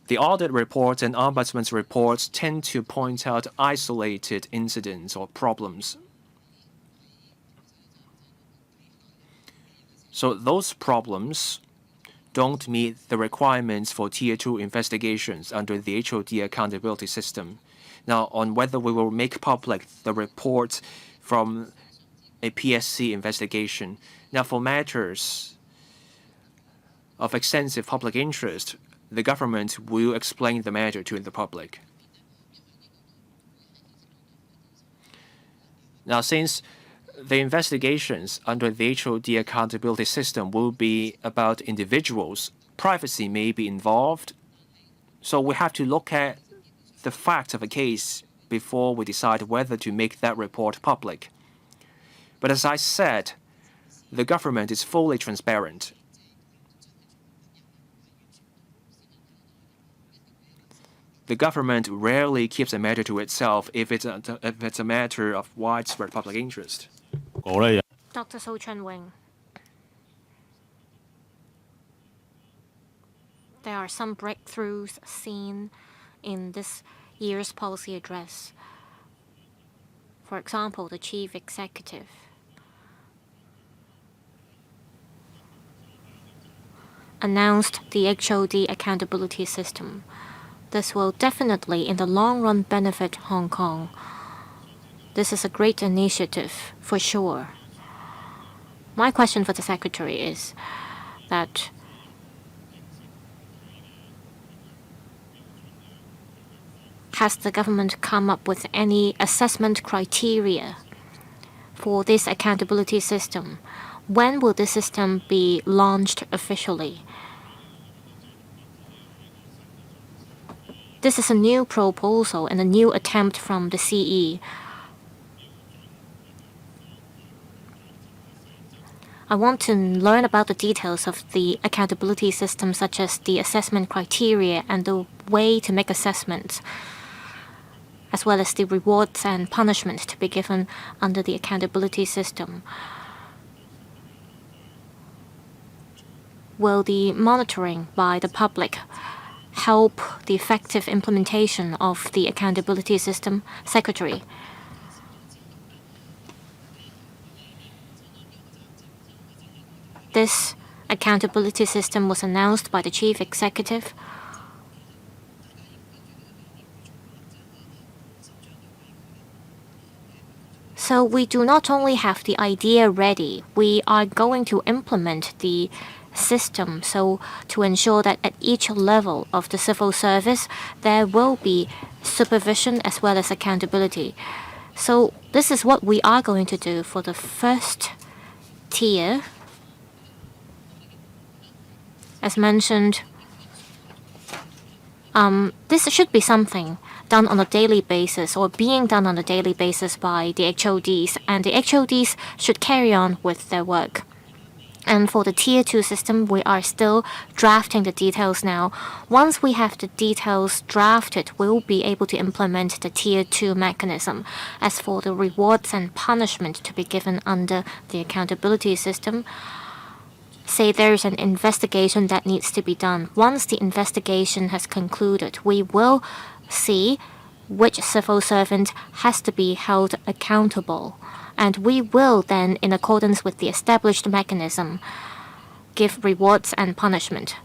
The audit reports and ombudsman's reports tend to point out isolated incidents or problems. So those problems don't meet the requirements for Tier 2 investigations under the HOD accountability system. Now, on whether we will make public the reports from a PSC investigation. Now, for matters of extensive public interest, the government will explain the matter to the public. Now, since the investigations under the HOD accountability system will be about individuals, privacy may be involved, so we have to look at the facts of a case before we decide whether to make that report public. But as I said, the government is fully transparent. The government rarely keeps a matter to itself if it's a matter of widespread public interest. Dr. So Chun-Wing. There are some breakthroughs seen in this year's policy address. For example, the chief executive announced the HOD accountability system. This will definitely, in the long run, benefit Hong Kong. This is a great initiative, for sure. My question for the Secretary is that has the government come up with any assessment criteria for this accountability system? When will this system be launched officially? This is a new proposal and a new attempt from the CE. I want to learn about the details of the accountability system, such as the assessment criteria and the way to make assessments, as well as the rewards and punishment to be given under the accountability system. Will the monitoring by the public help the effective implementation of the accountability system? Secretary. This accountability system was announced by the chief executive. So we do not only have the idea ready, we are going to implement the system so to ensure that at each level of the civil service there will be supervision as well as accountability. So this is what we are going to do for the first tier. As mentioned, this should be something done on a daily basis or being done on a daily basis by the HODs, and the HODs should carry on with their work. And for the Tier 2 system, we are still drafting the details now. Once we have the details drafted, we'll be able to implement the Tier 2 mechanism. As for the rewards and punishment to be given under the accountability system, say there's an investigation that needs to be done. Once the investigation has concluded, we will see which civil servant has to be held accountable. And we will then, in accordance with the established mechanism, give rewards and punishment.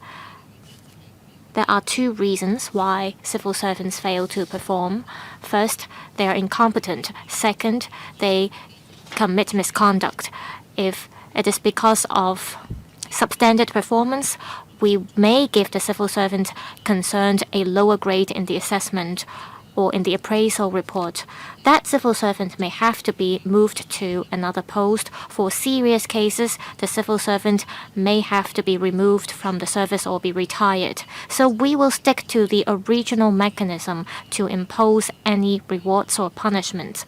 There are two reasons why civil servants fail to perform. First, they are incompetent. Second, they commit misconduct. If it is because of substandard performance, we may give the civil servant concerned a lower grade in the assessment or in the appraisal report. That civil servant may have to be moved to another post. For serious cases, the civil servant may have to be removed from the service or be retired. So we will stick to the original mechanism to impose any rewards or punishments.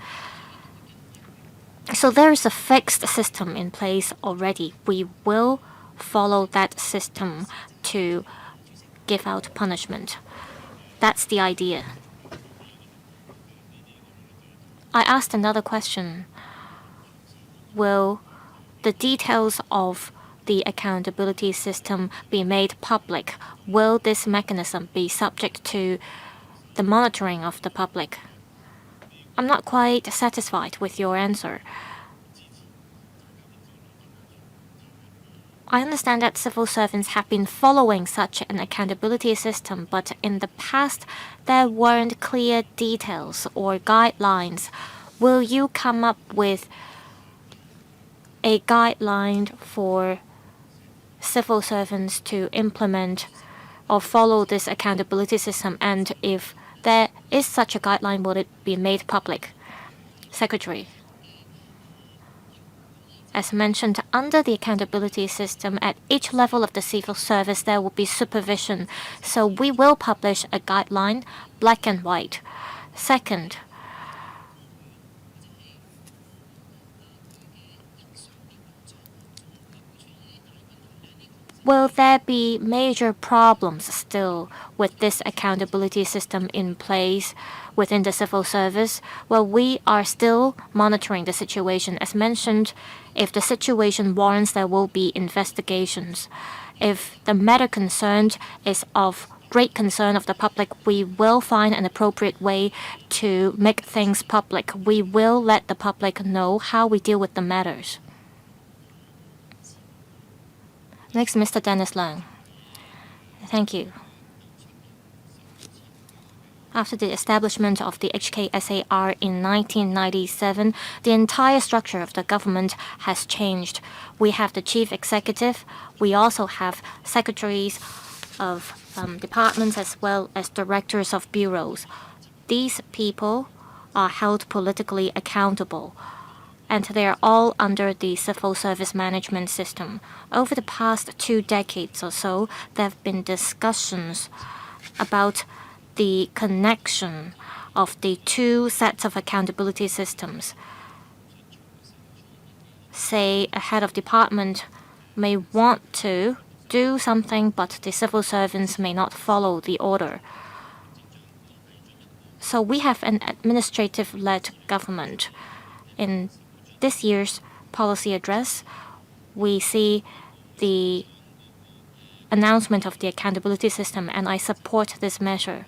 So there is a fixed system in place already. We will follow that system to give out punishment. That's the idea. I asked another question. Will the details of the accountability system be made public? Will this mechanism be subject to the monitoring of the public? I'm not quite satisfied with your answer. I understand that civil servants have been following such an accountability system, but in the past there weren't clear details or guidelines. Will you come up with a guideline for civil servants to implement or follow this accountability system? And if there is such a guideline, will it be made public? Secretary. As mentioned, under the accountability system, at each level of the civil service, there will be supervision. So we will publish a guideline, black and white. Second, will there be major problems still with this accountability system in place within the civil service? Well, we are still monitoring the situation. As mentioned, if the situation warrants, there will be investigations. If the matter concerned is of great concern of the public, we will find an appropriate way to make things public. We will let the public know how we deal with the matters. Next, Mr. Dennis Leung. Thank you. After the establishment of the HKSAR in 1997, the entire structure of the government has changed. We have the chief executive. We also have secretaries of departments as well as directors of bureaus. These people are held politically accountable, and they are all under the civil service management system. Over the past 2 decades or so, there have been discussions about the connection of the two sets of accountability systems. Say a head of department may want to do something, but the civil servants may not follow the order. So we have an administrative-led government. In this year's policy address, we see the announcement of the accountability system, and I support this measure.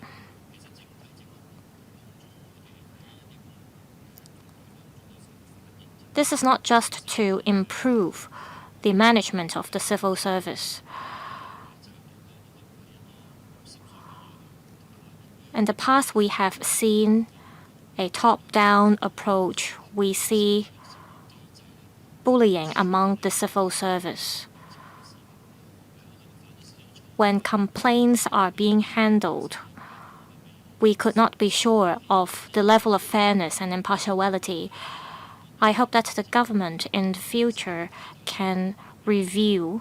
This is not just to improve the management of the civil service. In the past, we have seen a top-down approach. We see bullying among the civil service. When complaints are being handled, we could not be sure of the level of fairness and impartiality. I hope that the government in the future can review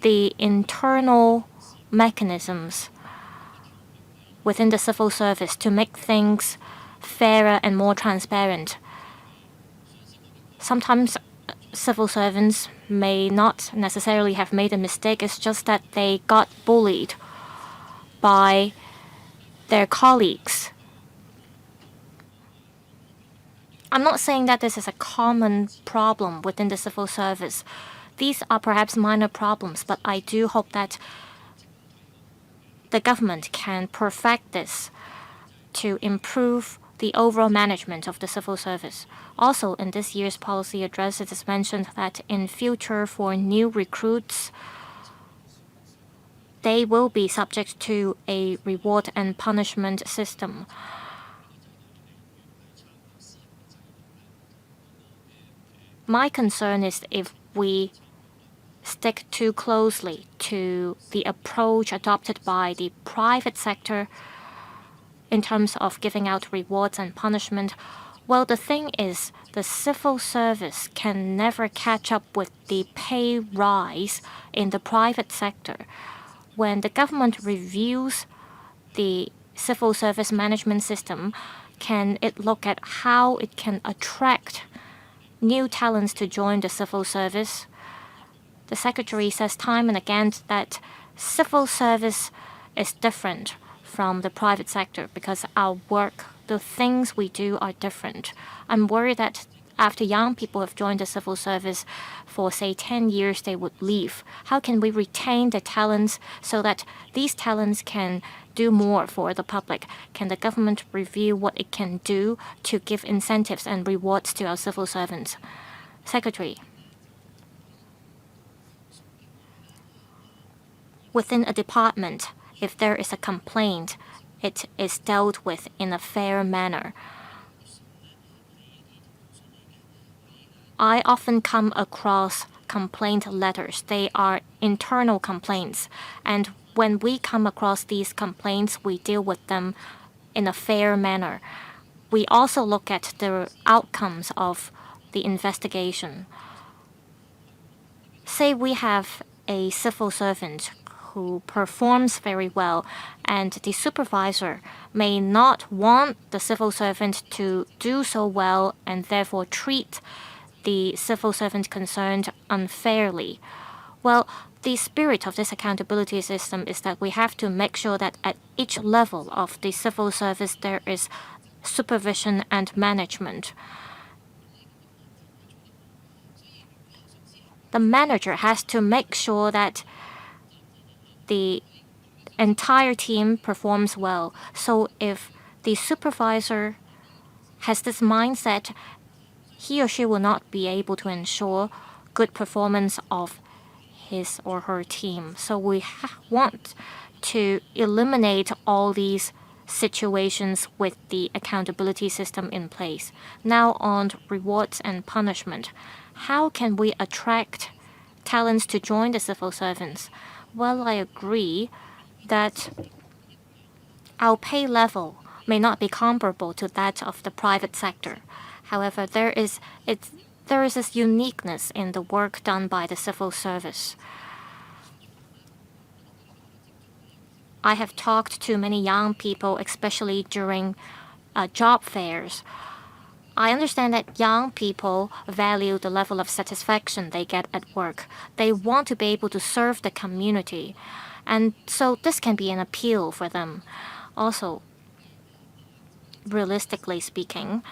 the internal mechanisms within the civil service to make things fairer and more transparent. Sometimes civil servants may not necessarily have made a mistake. It's just that they got bullied by their colleagues. I'm not saying that this is a common problem within the civil service. These are perhaps minor problems, but I do hope that the government can perfect this to improve the overall management of the civil service. Also, in this year's policy address, it is mentioned that in future for new recruits, they will be subject to a reward and punishment system. My concern is if we stick too closely to the approach adopted by the private sector in terms of giving out rewards and punishment. Well, the thing is, the civil service can never catch up with the pay rise in the private sector. When the government reviews the civil service management system, can it look at how it can attract new talents to join the civil service? The Secretary says time and again that civil service is different from the private sector because our work, the things we do are different. I'm worried that after young people have joined the civil service for, say, 10 years, they would leave. How can we retain the talents so that these talents can do more for the public? Can the government review what it can do to give incentives and rewards to our civil servants? Secretary, within a department, if there is a complaint, it is dealt with in a fair manner. I often come across complaint letters. They are internal complaints. And when we come across these complaints, we deal with them in a fair manner. We also look at the outcomes of the investigation. Say we have a civil servant who performs very well, and the supervisor may not want the civil servant to do so well and therefore treat the civil servant concerned unfairly. Well, the spirit of this accountability system is that we have to make sure that at each level of the civil service there is supervision and management. The manager has to make sure that the entire team performs well. So if the supervisor has this mindset, he or she will not be able to ensure good performance of his or her team. So we want to eliminate all these situations with the accountability system in place. Now on rewards and punishment. How can we attract talents to join the civil servants? Well, I agree that our pay level may not be comparable to that of the private sector. However, there is this uniqueness in the work done by the civil service. I have talked to many young people, especially during job fairs. I understand that young people value the level of satisfaction they get at work. They want to be able to serve the community. And so this can be an appeal for them. Also, realistically speaking,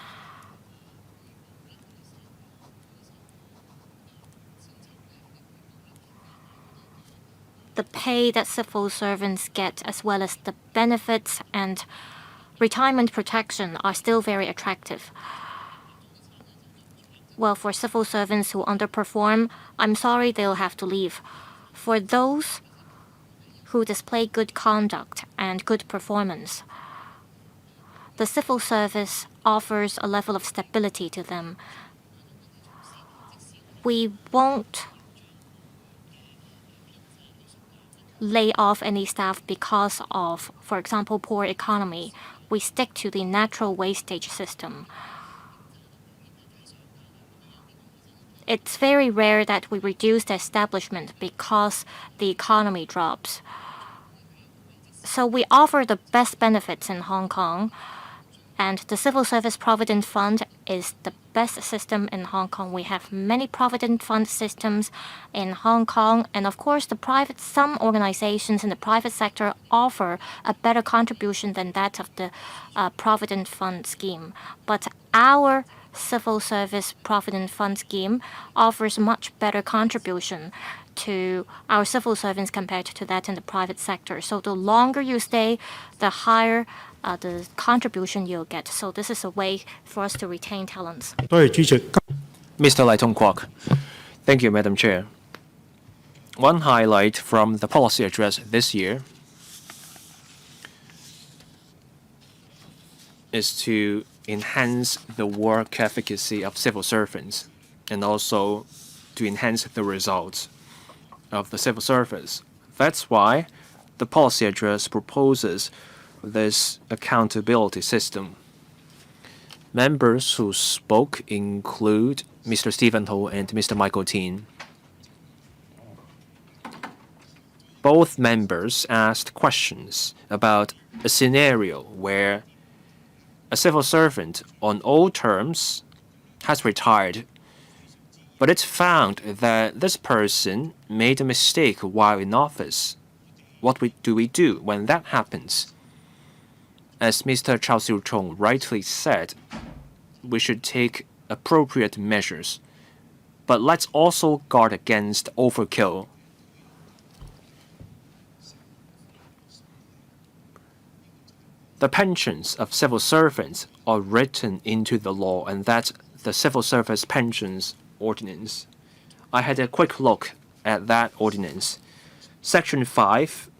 the pay that civil servants get, as well as the benefits and retirement protection, are still very attractive. Well, for civil servants who underperform, I'm sorry they'll have to leave. For those who display good conduct and good performance, the civil service offers a level of stability to them. We won't lay off any staff because of, for example, poor economy. We stick to the natural wastage system. It's very rare that we reduce the establishment because the economy drops. So we offer the best benefits in Hong Kong, and the Civil Service Provident Fund is the best system in Hong Kong. We have many Provident Fund systems in Hong Kong, and of course some organizations in the private sector offer a better contribution than that of the Provident Fund scheme. But our Civil Service Provident Fund scheme offers much better contribution to our civil servants compared to that in the private sector. So the longer you stay, the higher the contribution you'll get. So this is a way for us to retain talents. Mr. Lai Tong Kwok. Thank you, Madam Chair. One highlight from the policy address this year is to enhance the work efficacy of civil servants and also to enhance the results of the civil service. That's why the policy address proposes this accountability system. Members who spoke include Mr. Stephen Ho and Mr. Michael Tin. Both members asked questions about a scenario where a civil servant on old terms has retired, but it's found that this person made a mistake while in office. What do we do when that happens? As Mr. Chao Siu-chung rightly said, we should take appropriate measures, but let's also guard against overkill. The pensions of civil servants are written into the law, and that's the Civil Service Pensions Ordinance. I had a quick look at that ordinance. Section 5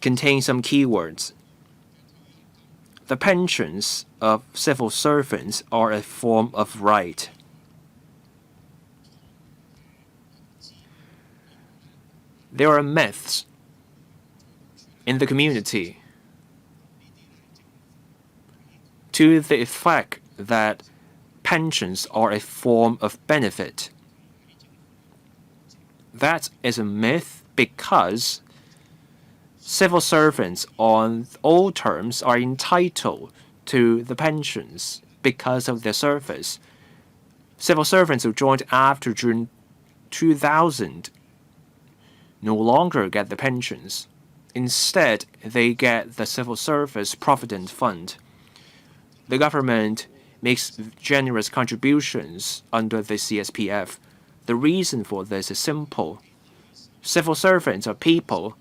contains some keywords. The pensions of civil servants are a form of right. There are myths in the community to the effect that pensions are a form of benefit. That is a myth because civil servants on old terms are entitled to the pensions because of their service. Civil servants who joined after June 2000 no longer get the pensions. Instead, they get the Civil Service Provident Fund. The government makes generous contributions under the CSPF. The reason for this is simple. Civil servants are people.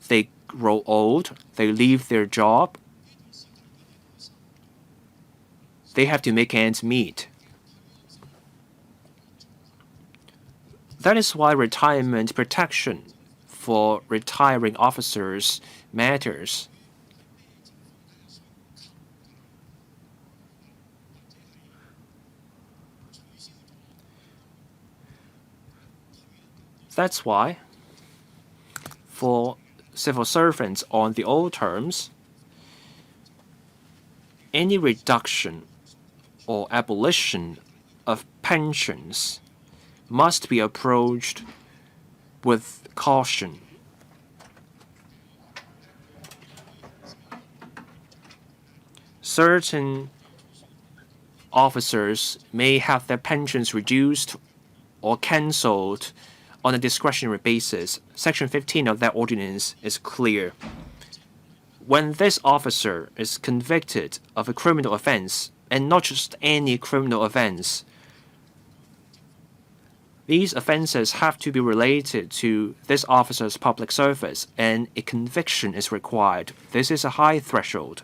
They grow old, they leave their job, they have to make ends meet. That is why retirement protection for retiring officers matters. That's why for civil servants on the old terms, any reduction or abolition of pensions must be approached with caution. Certain officers may have their pensions reduced or cancelled on a discretionary basis. Section 15 of that ordinance is clear. When this officer is convicted of a criminal offense, and not just any criminal offense, these offenses have to be related to this officer's public service, and a conviction is required. This is a high threshold.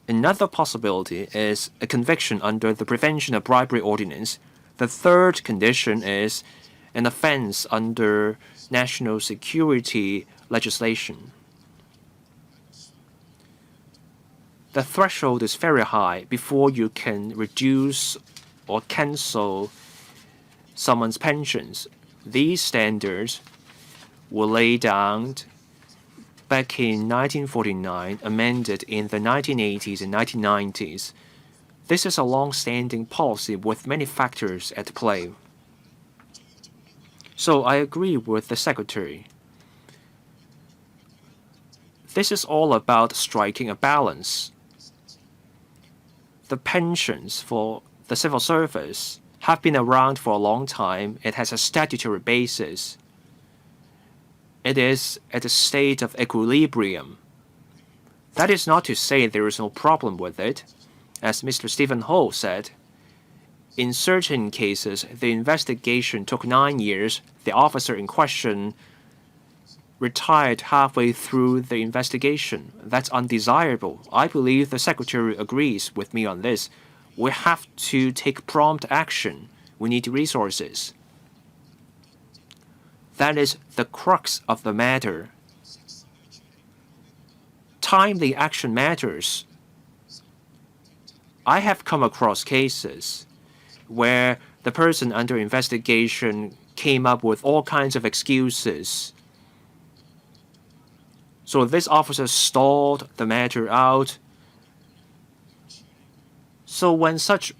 Another possibility is a conviction under the Prevention of Bribery Ordinance. The third condition is an offense under national security legislation. The threshold is very high before you can reduce or cancel someone's pensions. These standards were laid down back in 1949, amended in the 1980s and 1990s. This is a long-standing policy with many factors at play. So I agree with the Secretary. This is all about striking a balance. The pensions for the civil service have been around for a long time. It has a statutory basis. It is at a state of equilibrium. That is not to say there is no problem with it. As Mr. Stephen Ho said, in certain cases, the investigation took 9 years. The officer in question retired halfway through the investigation. That's undesirable. I believe the Secretary agrees with me on this. We have to take prompt action. We need resources. That is the crux of the matter. Timely action matters. I have come across cases where the person under investigation came up with all kinds of excuses. So this officer stalled the matter out. So when such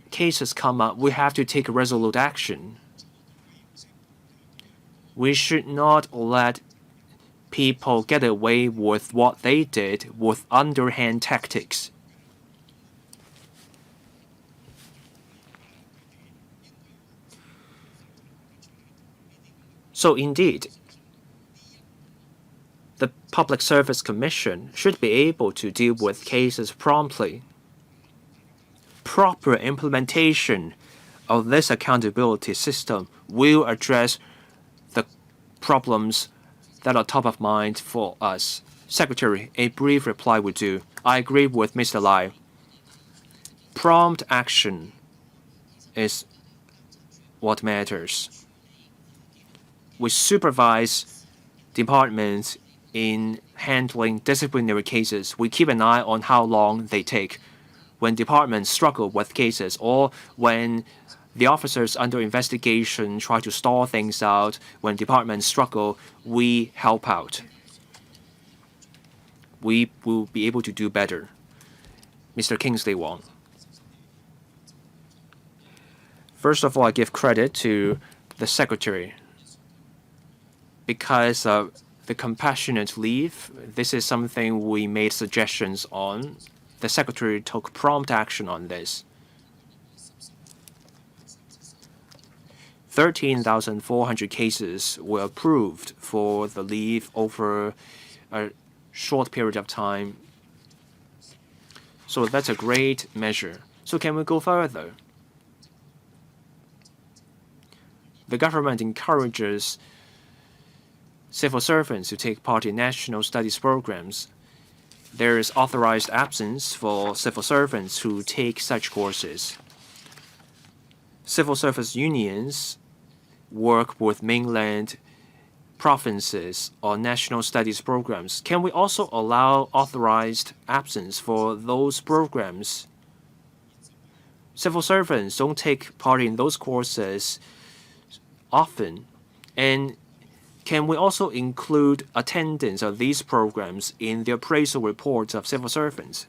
cases come up, we have to take resolute action. We should not let people get away with what they did with underhand tactics. So indeed, the Public Service Commission should be able to deal with cases promptly. Proper implementation of this accountability system will address the problems that are top of mind for us. Secretary, a brief reply would do. I agree with Mr. Lai. Prompt action is what matters. We supervise departments in handling disciplinary cases. We keep an eye on how long they take. When departments struggle with cases or when the officers under investigation try to stall things out, when departments struggle, we help out. We will be able to do better. Mr. Kingsley Wong. First of all, I give credit to the Secretary because of the compassionate leave. This is something we made suggestions on. The Secretary took prompt action on this. 13,400 cases were approved for the leave over a short period of time. So that's a great measure. So can we go further? The government encourages civil servants to take part in national studies programs. There is authorized absence for civil servants who take such courses. Civil service unions work with mainland provinces on national studies programs. Can we also allow authorized absence for those programs? Civil servants don't take part in those courses often. And can we also include attendance of these programs in the appraisal reports of civil servants?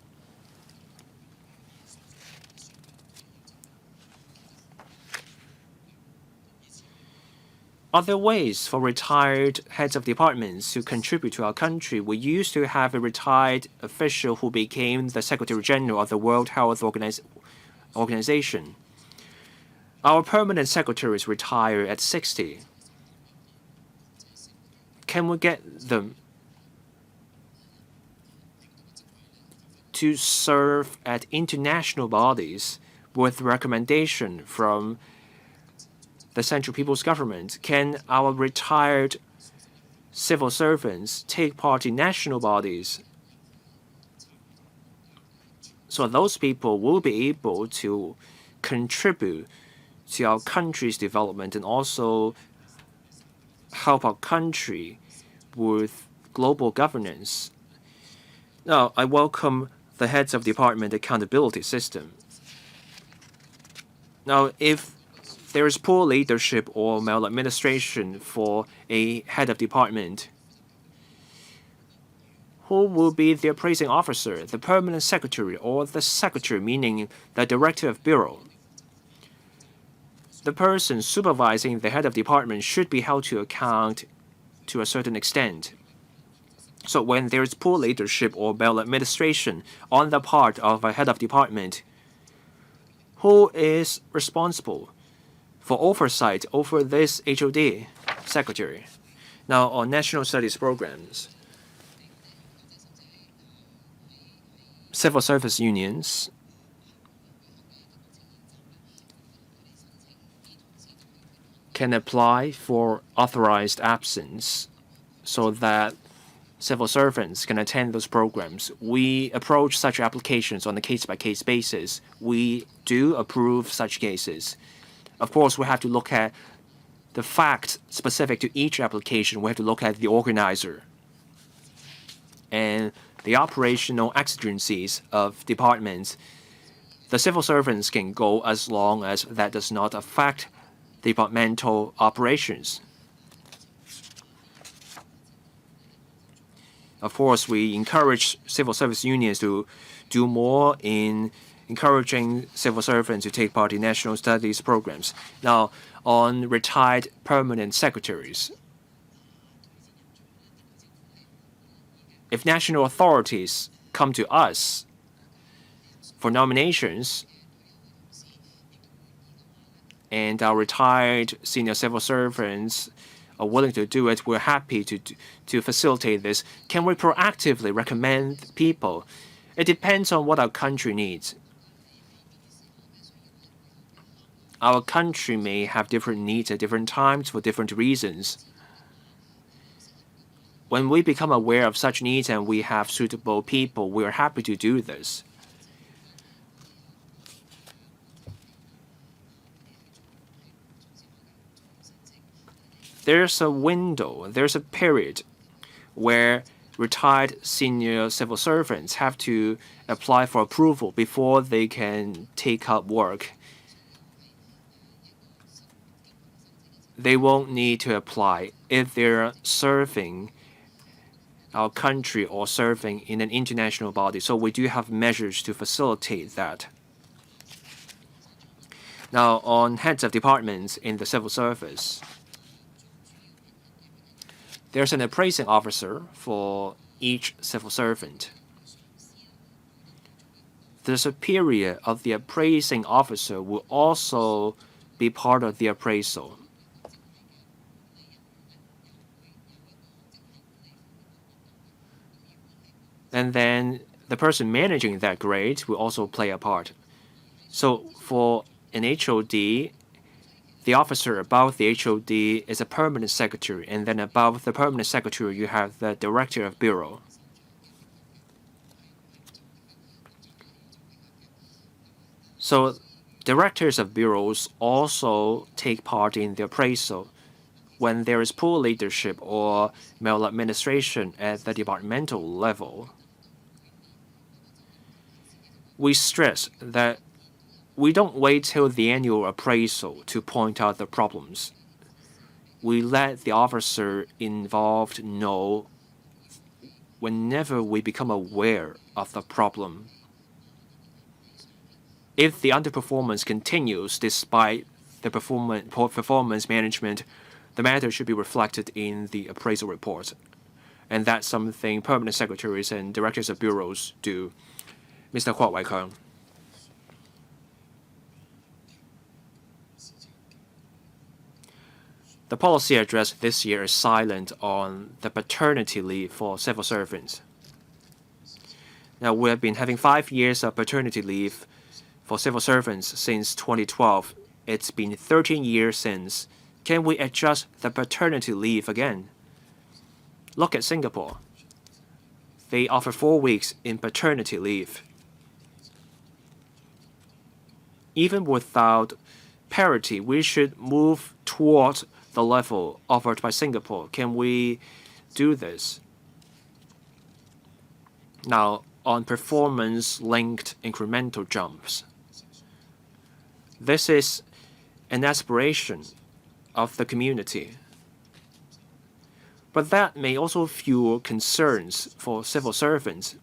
Are there ways for retired heads of departments to contribute to our country? We used to have a retired official who became the Secretary General of the World Health Organization. Our permanent secretaries retire at 60. Can we get them to serve at international bodies with recommendation from the Central People's Government? Can our retired civil servants take part in national bodies? So those people will be able to contribute to our country's development and also help our country with global governance. Now, I welcome the heads of department accountability system. Now, if there is poor leadership or maladministration for a head of department, who will be the appraising officer, the permanent secretary, or the secretary, meaning the director of bureau? The person supervising the head of department should be held to account to a certain extent. So when there is poor leadership or maladministration on the part of a head of department, who is responsible for oversight over this HOD secretary? Now, on national studies programs, civil service unions can apply for authorized absence so that civil servants can attend those programs. We approach such applications on a case-by-case basis. We do approve such cases. Of course, we have to look at the facts specific to each application. We have to look at the organizer and the operational exigencies of departments. The civil servants can go as long as that does not affect departmental operations. Of course, we encourage civil service unions to do more in encouraging civil servants to take part in national studies programs. Now, on retired permanent secretaries, if national authorities come to us for nominations and our retired senior civil servants are willing to do it, we're happy to facilitate this. Can we proactively recommend people? It depends on what our country needs. Our country may have different needs at different times for different reasons. When we become aware of such needs and we have suitable people, we are happy to do this. There's a window, there's a period where retired senior civil servants have to apply for approval before they can take up work. They won't need to apply if they're serving our country or serving in an international body. So we do have measures to facilitate that. Now, on heads of departments in the civil service, there's an appraising officer for each civil servant. The superior of the appraising officer will also be part of the appraisal. And then the person managing that grade will also play a part. So for an HOD, the officer above the HOD is a permanent secretary, and then above the permanent secretary, you have the director of bureau. So directors of bureaus also take part in the appraisal. When there is poor leadership or maladministration at the departmental level, we stress that we don't wait till the annual appraisal to point out the problems. We let the officer involved know whenever we become aware of the problem. If the underperformance continues despite the performance management, the matter should be reflected in the appraisal report. And that's something permanent secretaries and directors of bureaus do. Mr. Huo Weikang. The policy address this year is silent on the paternity leave for civil servants. Now, we have been having 5 years of paternity leave for civil servants since 2012. It's been 13 years since. Can we adjust the paternity leave again? Look at Singapore. They offer 4 weeks in paternity leave. Even without parity, we should move toward the level offered by Singapore. Can we do this? Now, on performance-linked incremental jumps, this is an aspiration of the community. But that may also fuel concerns for civil servants.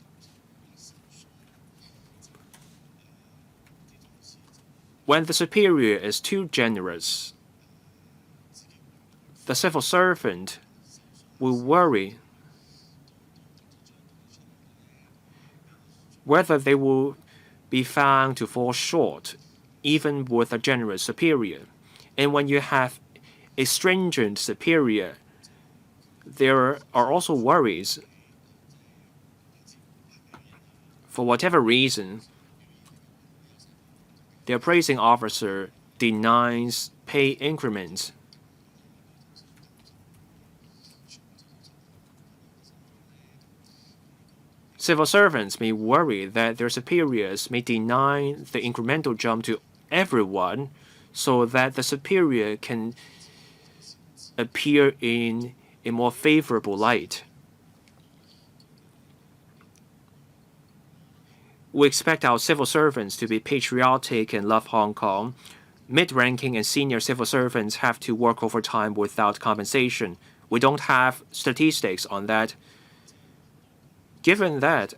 When the superior is too generous, the civil servant will worry whether they will be found to fall short even with a generous superior. And when you have a stringent superior, there are also worries. For whatever reason, the appraising officer denies pay increments. Civil servants may worry that their superiors may deny the incremental jump to everyone so that the superior can appear in a more favorable light. We expect our civil servants to be patriotic and love Hong Kong. Mid-ranking and senior civil servants have to work overtime without compensation. We don't have statistics on that. Given that,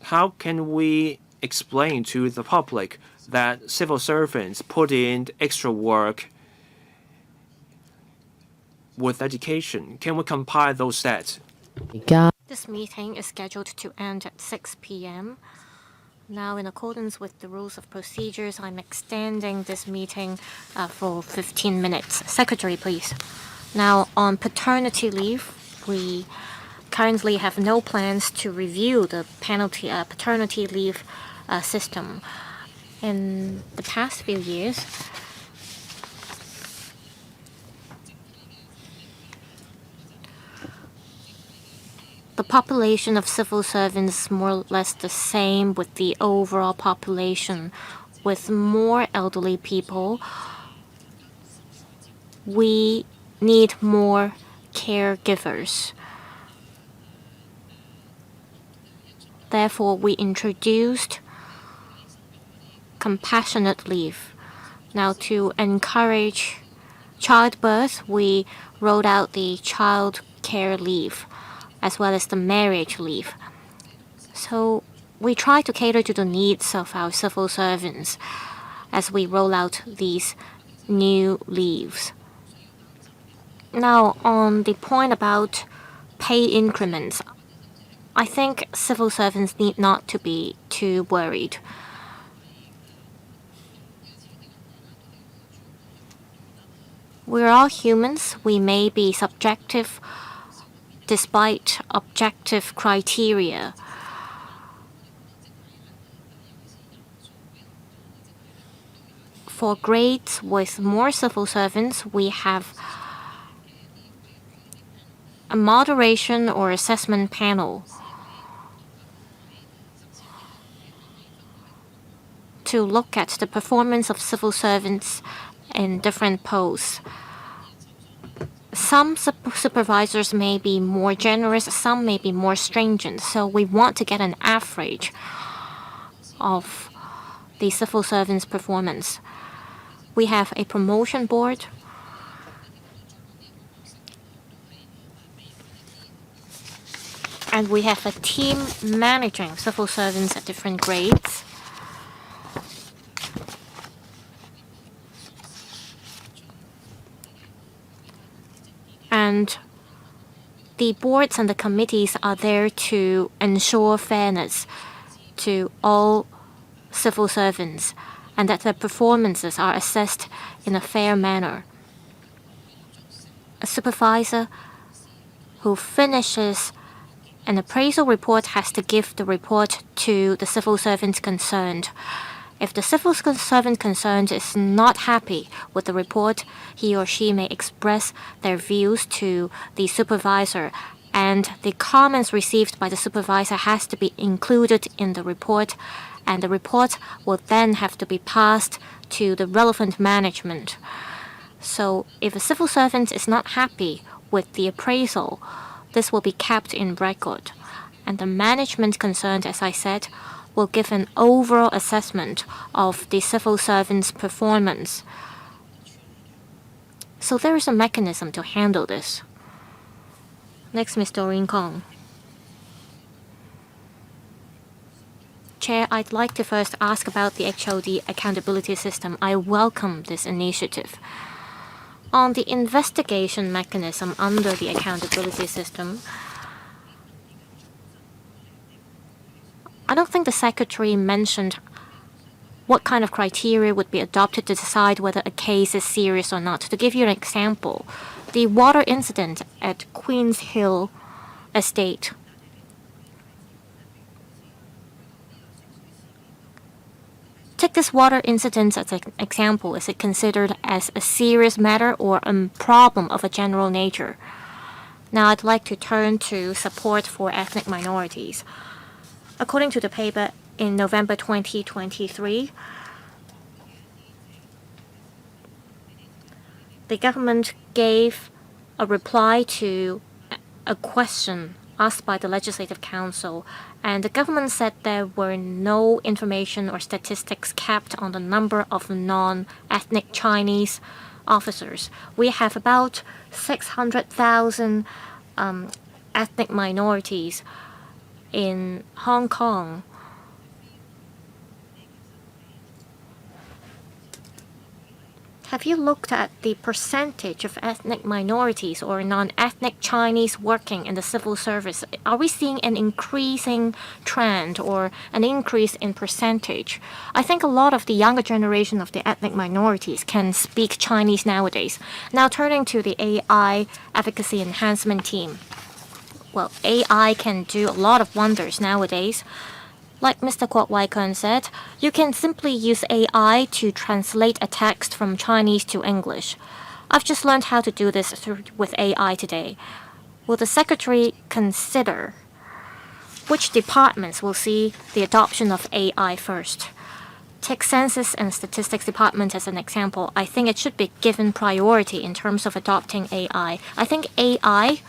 how can we explain to the public that civil servants put in extra work with education? Can we compile those stats? This meeting is scheduled to end at 6 p.m. Now, in accordance with the rules of procedures, I'm extending this meeting for 15 minutes. Secretary, please. Now, on paternity leave, we currently have no plans to review the paternity leave system. In the past few years, the population of civil servants is more or less the same with the overall population. With more elderly people, we need more caregivers. Therefore, we introduced compassionate leave. Now, to encourage childbirth, we rolled out the child care leave as well as the marriage leave. So we try to cater to the needs of our civil servants as we roll out these new leaves. Now, on the point about pay increments, I think civil servants need not to be too worried. We're all humans. We may be subjective despite objective criteria. For grades with more civil servants, we have a moderation or assessment panel to look at the performance of civil servants in different posts. Some supervisors may be more generous, some may be more stringent, so we want to get an average of the civil servants' performance. We have a promotion board. And we have a team managing civil servants at different grades. And the boards and the committees are there to ensure fairness to all civil servants and that their performances are assessed in a fair manner. A supervisor who finishes an appraisal report has to give the report to the civil servant concerned. If the civil servant concerned is not happy with the report, he or she may express their views to the supervisor, and the comments received by the supervisor has to be included in the report, and the report will then have to be passed to the relevant management. So if a civil servant is not happy with the appraisal, this will be kept in record, and the management concerned, as I said, will give an overall assessment of the civil servant's performance. So there is a mechanism to handle this. Next, Ms. Doreen Kong. Chair, I'd like to first ask about the HOD accountability system. I welcome this initiative. On the investigation mechanism under the accountability system, I don't think the Secretary mentioned what kind of criteria would be adopted to decide whether a case is serious or not. To give you an example, the water incident at Queens Hill Estate. Take this water incident as an example. Is it considered as a serious matter or a problem of a general nature? Now I'd like to turn to support for ethnic minorities. According to the paper, in November 2023, the government gave a reply to a question asked by the Legislative Council, and the government said there were no information or statistics kept on the number of non-ethnic Chinese officers. We have about 600,000 ethnic minorities in Hong Kong. Have you looked at the percentage of ethnic minorities or non-ethnic Chinese working in the civil service? Are we seeing an increasing trend or an increase in percentage? I think a lot of the younger generation of the ethnic minorities can speak Chinese nowadays. Now turning to the AI advocacy enhancement team. Well, AI can do a lot of wonders nowadays. Like Mr. Kwok Wai-keun said, you can simply use AI to translate a text from Chinese to English. I've just learned how to do this with AI today. Will the Secretary consider which departments will see the adoption of AI first? Take Census and Statistics Department as an example. I think it should be given priority in terms of adopting AI. I think AI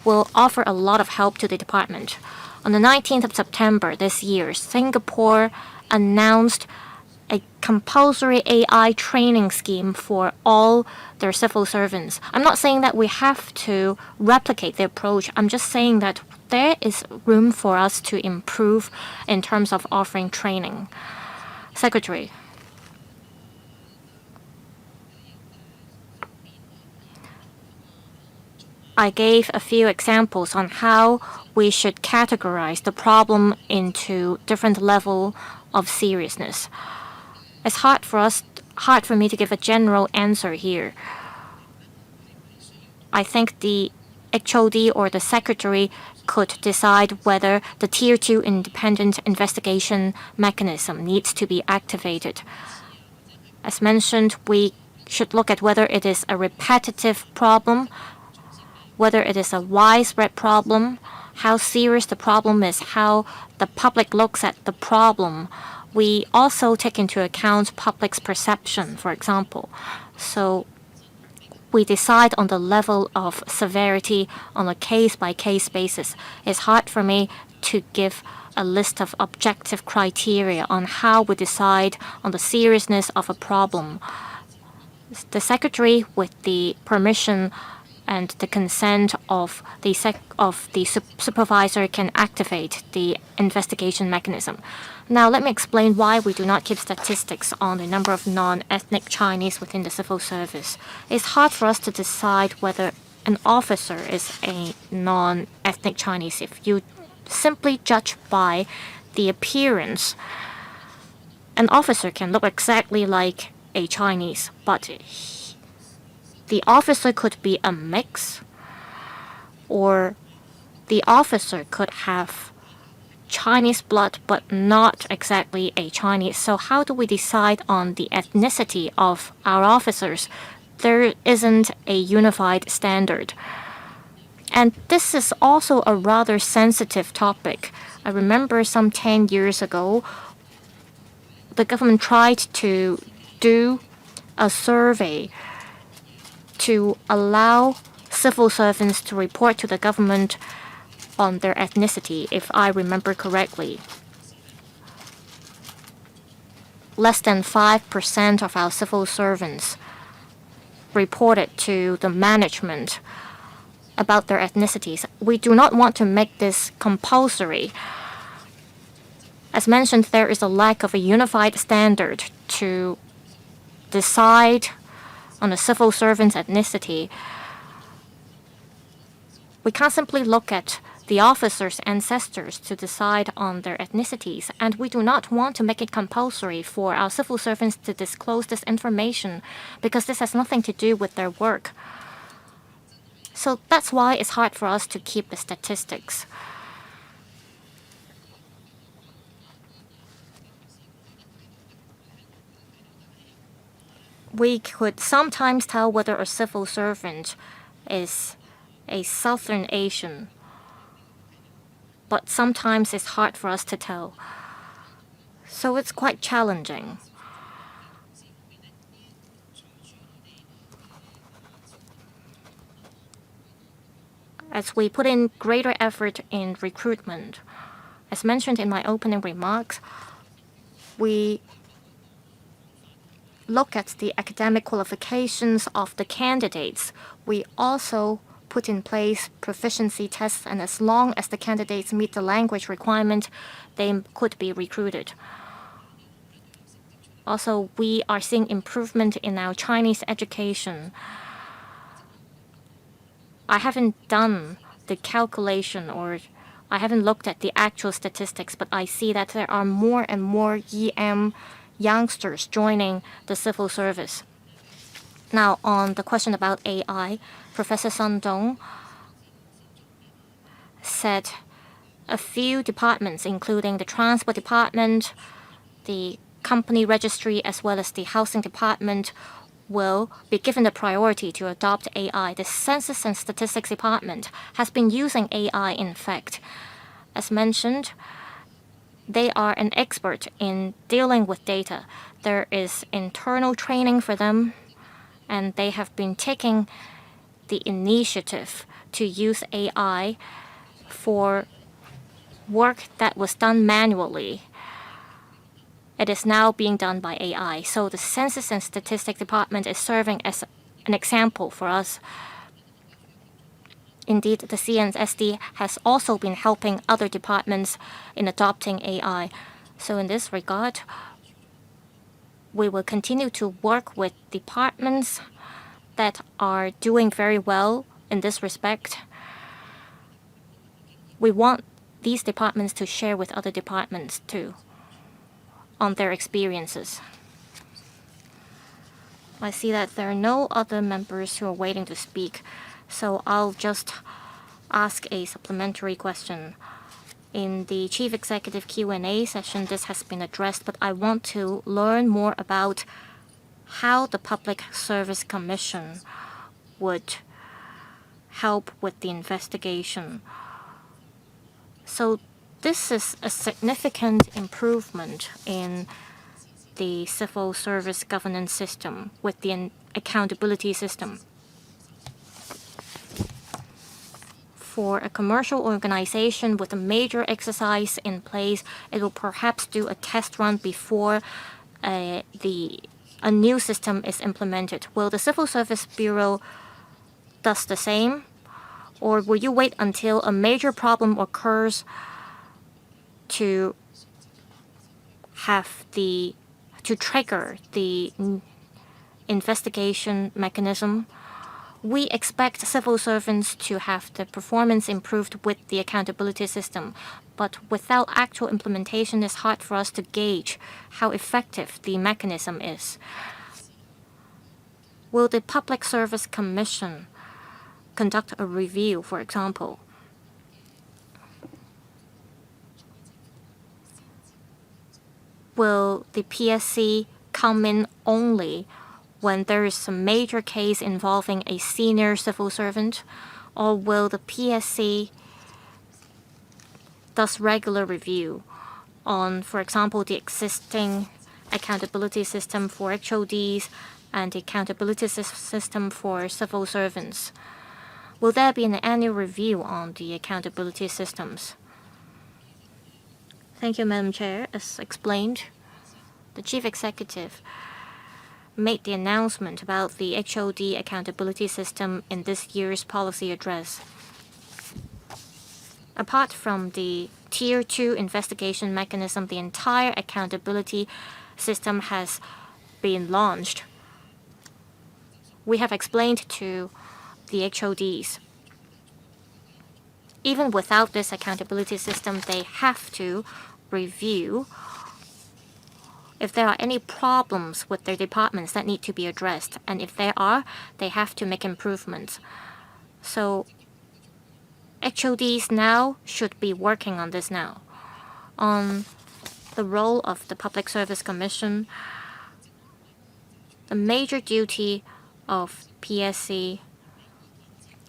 will offer a lot of help to the department. On the 19th of September this year, Singapore announced a compulsory AI training scheme for all their civil servants. I'm not saying that we have to replicate the approach. I'm just saying that there is room for us to improve in terms of offering training. Secretary. I gave a few examples on how we should categorize the problem into different level of seriousness. It's hard for me to give a general answer here. I think the HOD or the Secretary could decide whether the Tier 2 independent investigation mechanism needs to be activated. As mentioned, we should look at whether it is a repetitive problem, whether it is a widespread problem, how serious the problem is, how the public looks at the problem. We also take into account public's perception, for example. So we decide on the level of severity on a case-by-case basis. It's hard for me to give a list of objective criteria on how we decide on the seriousness of a problem. The Secretary, with the permission and the consent of the supervisor, can activate the investigation mechanism. Now, let me explain why we do not keep statistics on the number of non-ethnic Chinese within the civil service. It's hard for us to decide whether an officer is a non-ethnic Chinese if you simply judge by the appearance. An officer can look exactly like a Chinese, but the officer could be a mix, or the officer could have Chinese blood but not exactly a Chinese. So how do we decide on the ethnicity of our officers? There isn't a unified standard. And this is also a rather sensitive topic. I remember some 10 years ago, the government tried to do a survey to allow civil servants to report to the government on their ethnicity, if I remember correctly. Less than 5% of our civil servants reported to the management about their ethnicities. We do not want to make this compulsory. As mentioned, there is a lack of a unified standard to decide on a civil servant's ethnicity. We can't simply look at the officers' ancestors to decide on their ethnicities, and we do not want to make it compulsory for our civil servants to disclose this information because this has nothing to do with their work. So that's why it's hard for us to keep the statistics. We could sometimes tell whether a civil servant is a Southern Asian but sometimes it's hard for us to tell. So it's quite challenging. As we put in greater effort in recruitment, as mentioned in my opening remarks, we look at the academic qualifications of the candidates. We also put in place proficiency tests, and as long as the candidates meet the language requirement, they could be recruited. Also, we are seeing improvement in our Chinese education. I haven't done the calculation, or I haven't looked at the actual statistics, but I see that there are more and more EM youngsters joining the civil service. Now, on the question about AI, Professor Sun Dong said a few departments, including the transport department, the company registry, as well as the housing department, will be given the priority to adopt AI. The Census and Statistics Department has been using AI, in fact. As mentioned, they are an expert in dealing with data. There is internal training for them, and they have been taking the initiative to use AI for work that was done manually. It is now being done by AI. So the Census and Statistics Department is serving as an example for us. Indeed, the CNSD has also been helping other departments in adopting AI. So in this regard, we will continue to work with departments that are doing very well in this respect. We want these departments to share with other departments too on their experiences. I see that there are no other members who are waiting to speak, so I'll just ask a supplementary question. In the Chief Executive Q&A session, this has been addressed, but I want to learn more about how the Public Service Commission would help with the investigation. So this is a significant improvement in the civil service governance system with the accountability system. For a commercial organization with a major exercise in place, it will perhaps do a test run before a new system is implemented. Will the Civil Service Bureau does the same? Or will you wait until a major problem occurs to trigger the investigation mechanism? We expect civil servants to have the performance improved with the accountability system, but without actual implementation, it's hard for us to gauge how effective the mechanism is. Will the Public Service Commission conduct a review, for example? Will the PSC come in only when there is a major case involving a senior civil servant, or will the PSC does regular review on, for example, the existing accountability system for HODs and the accountability system for civil servants? Will there be an annual review on the accountability systems? Thank you, Madam Chair. As explained, the Chief Executive made the announcement about the HOD accountability system in this year's policy address. Apart from the Tier 2 investigation mechanism, the entire accountability system has been launched. We have explained to the HODs, even without this accountability system, they have to review if there are any problems with their departments that need to be addressed. And if there are, they have to make improvements. So HODs now should be working on this now. On the role of the Public Service Commission, the major duty of PSC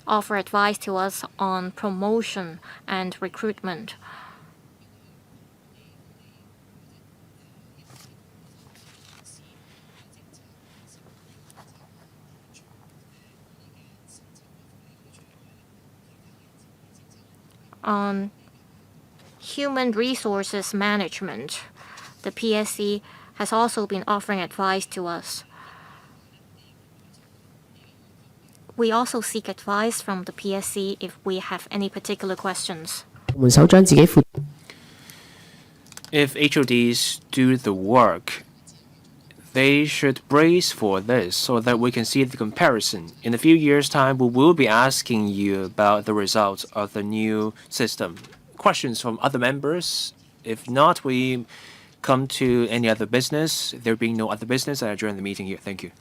offer advice to us on promotion and recruitment. On human resources management, the PSC has also been offering advice to us. We also seek advice from the PSC if we have any particular questions. 門首長自己負 If HODs do the work, they should brace for this so that we can see the comparison. In a few years' time, we will be asking you about the results of the new system. Questions from other members? If not, we come to any other business. There being no other business, I adjourn the meeting here. Thank you.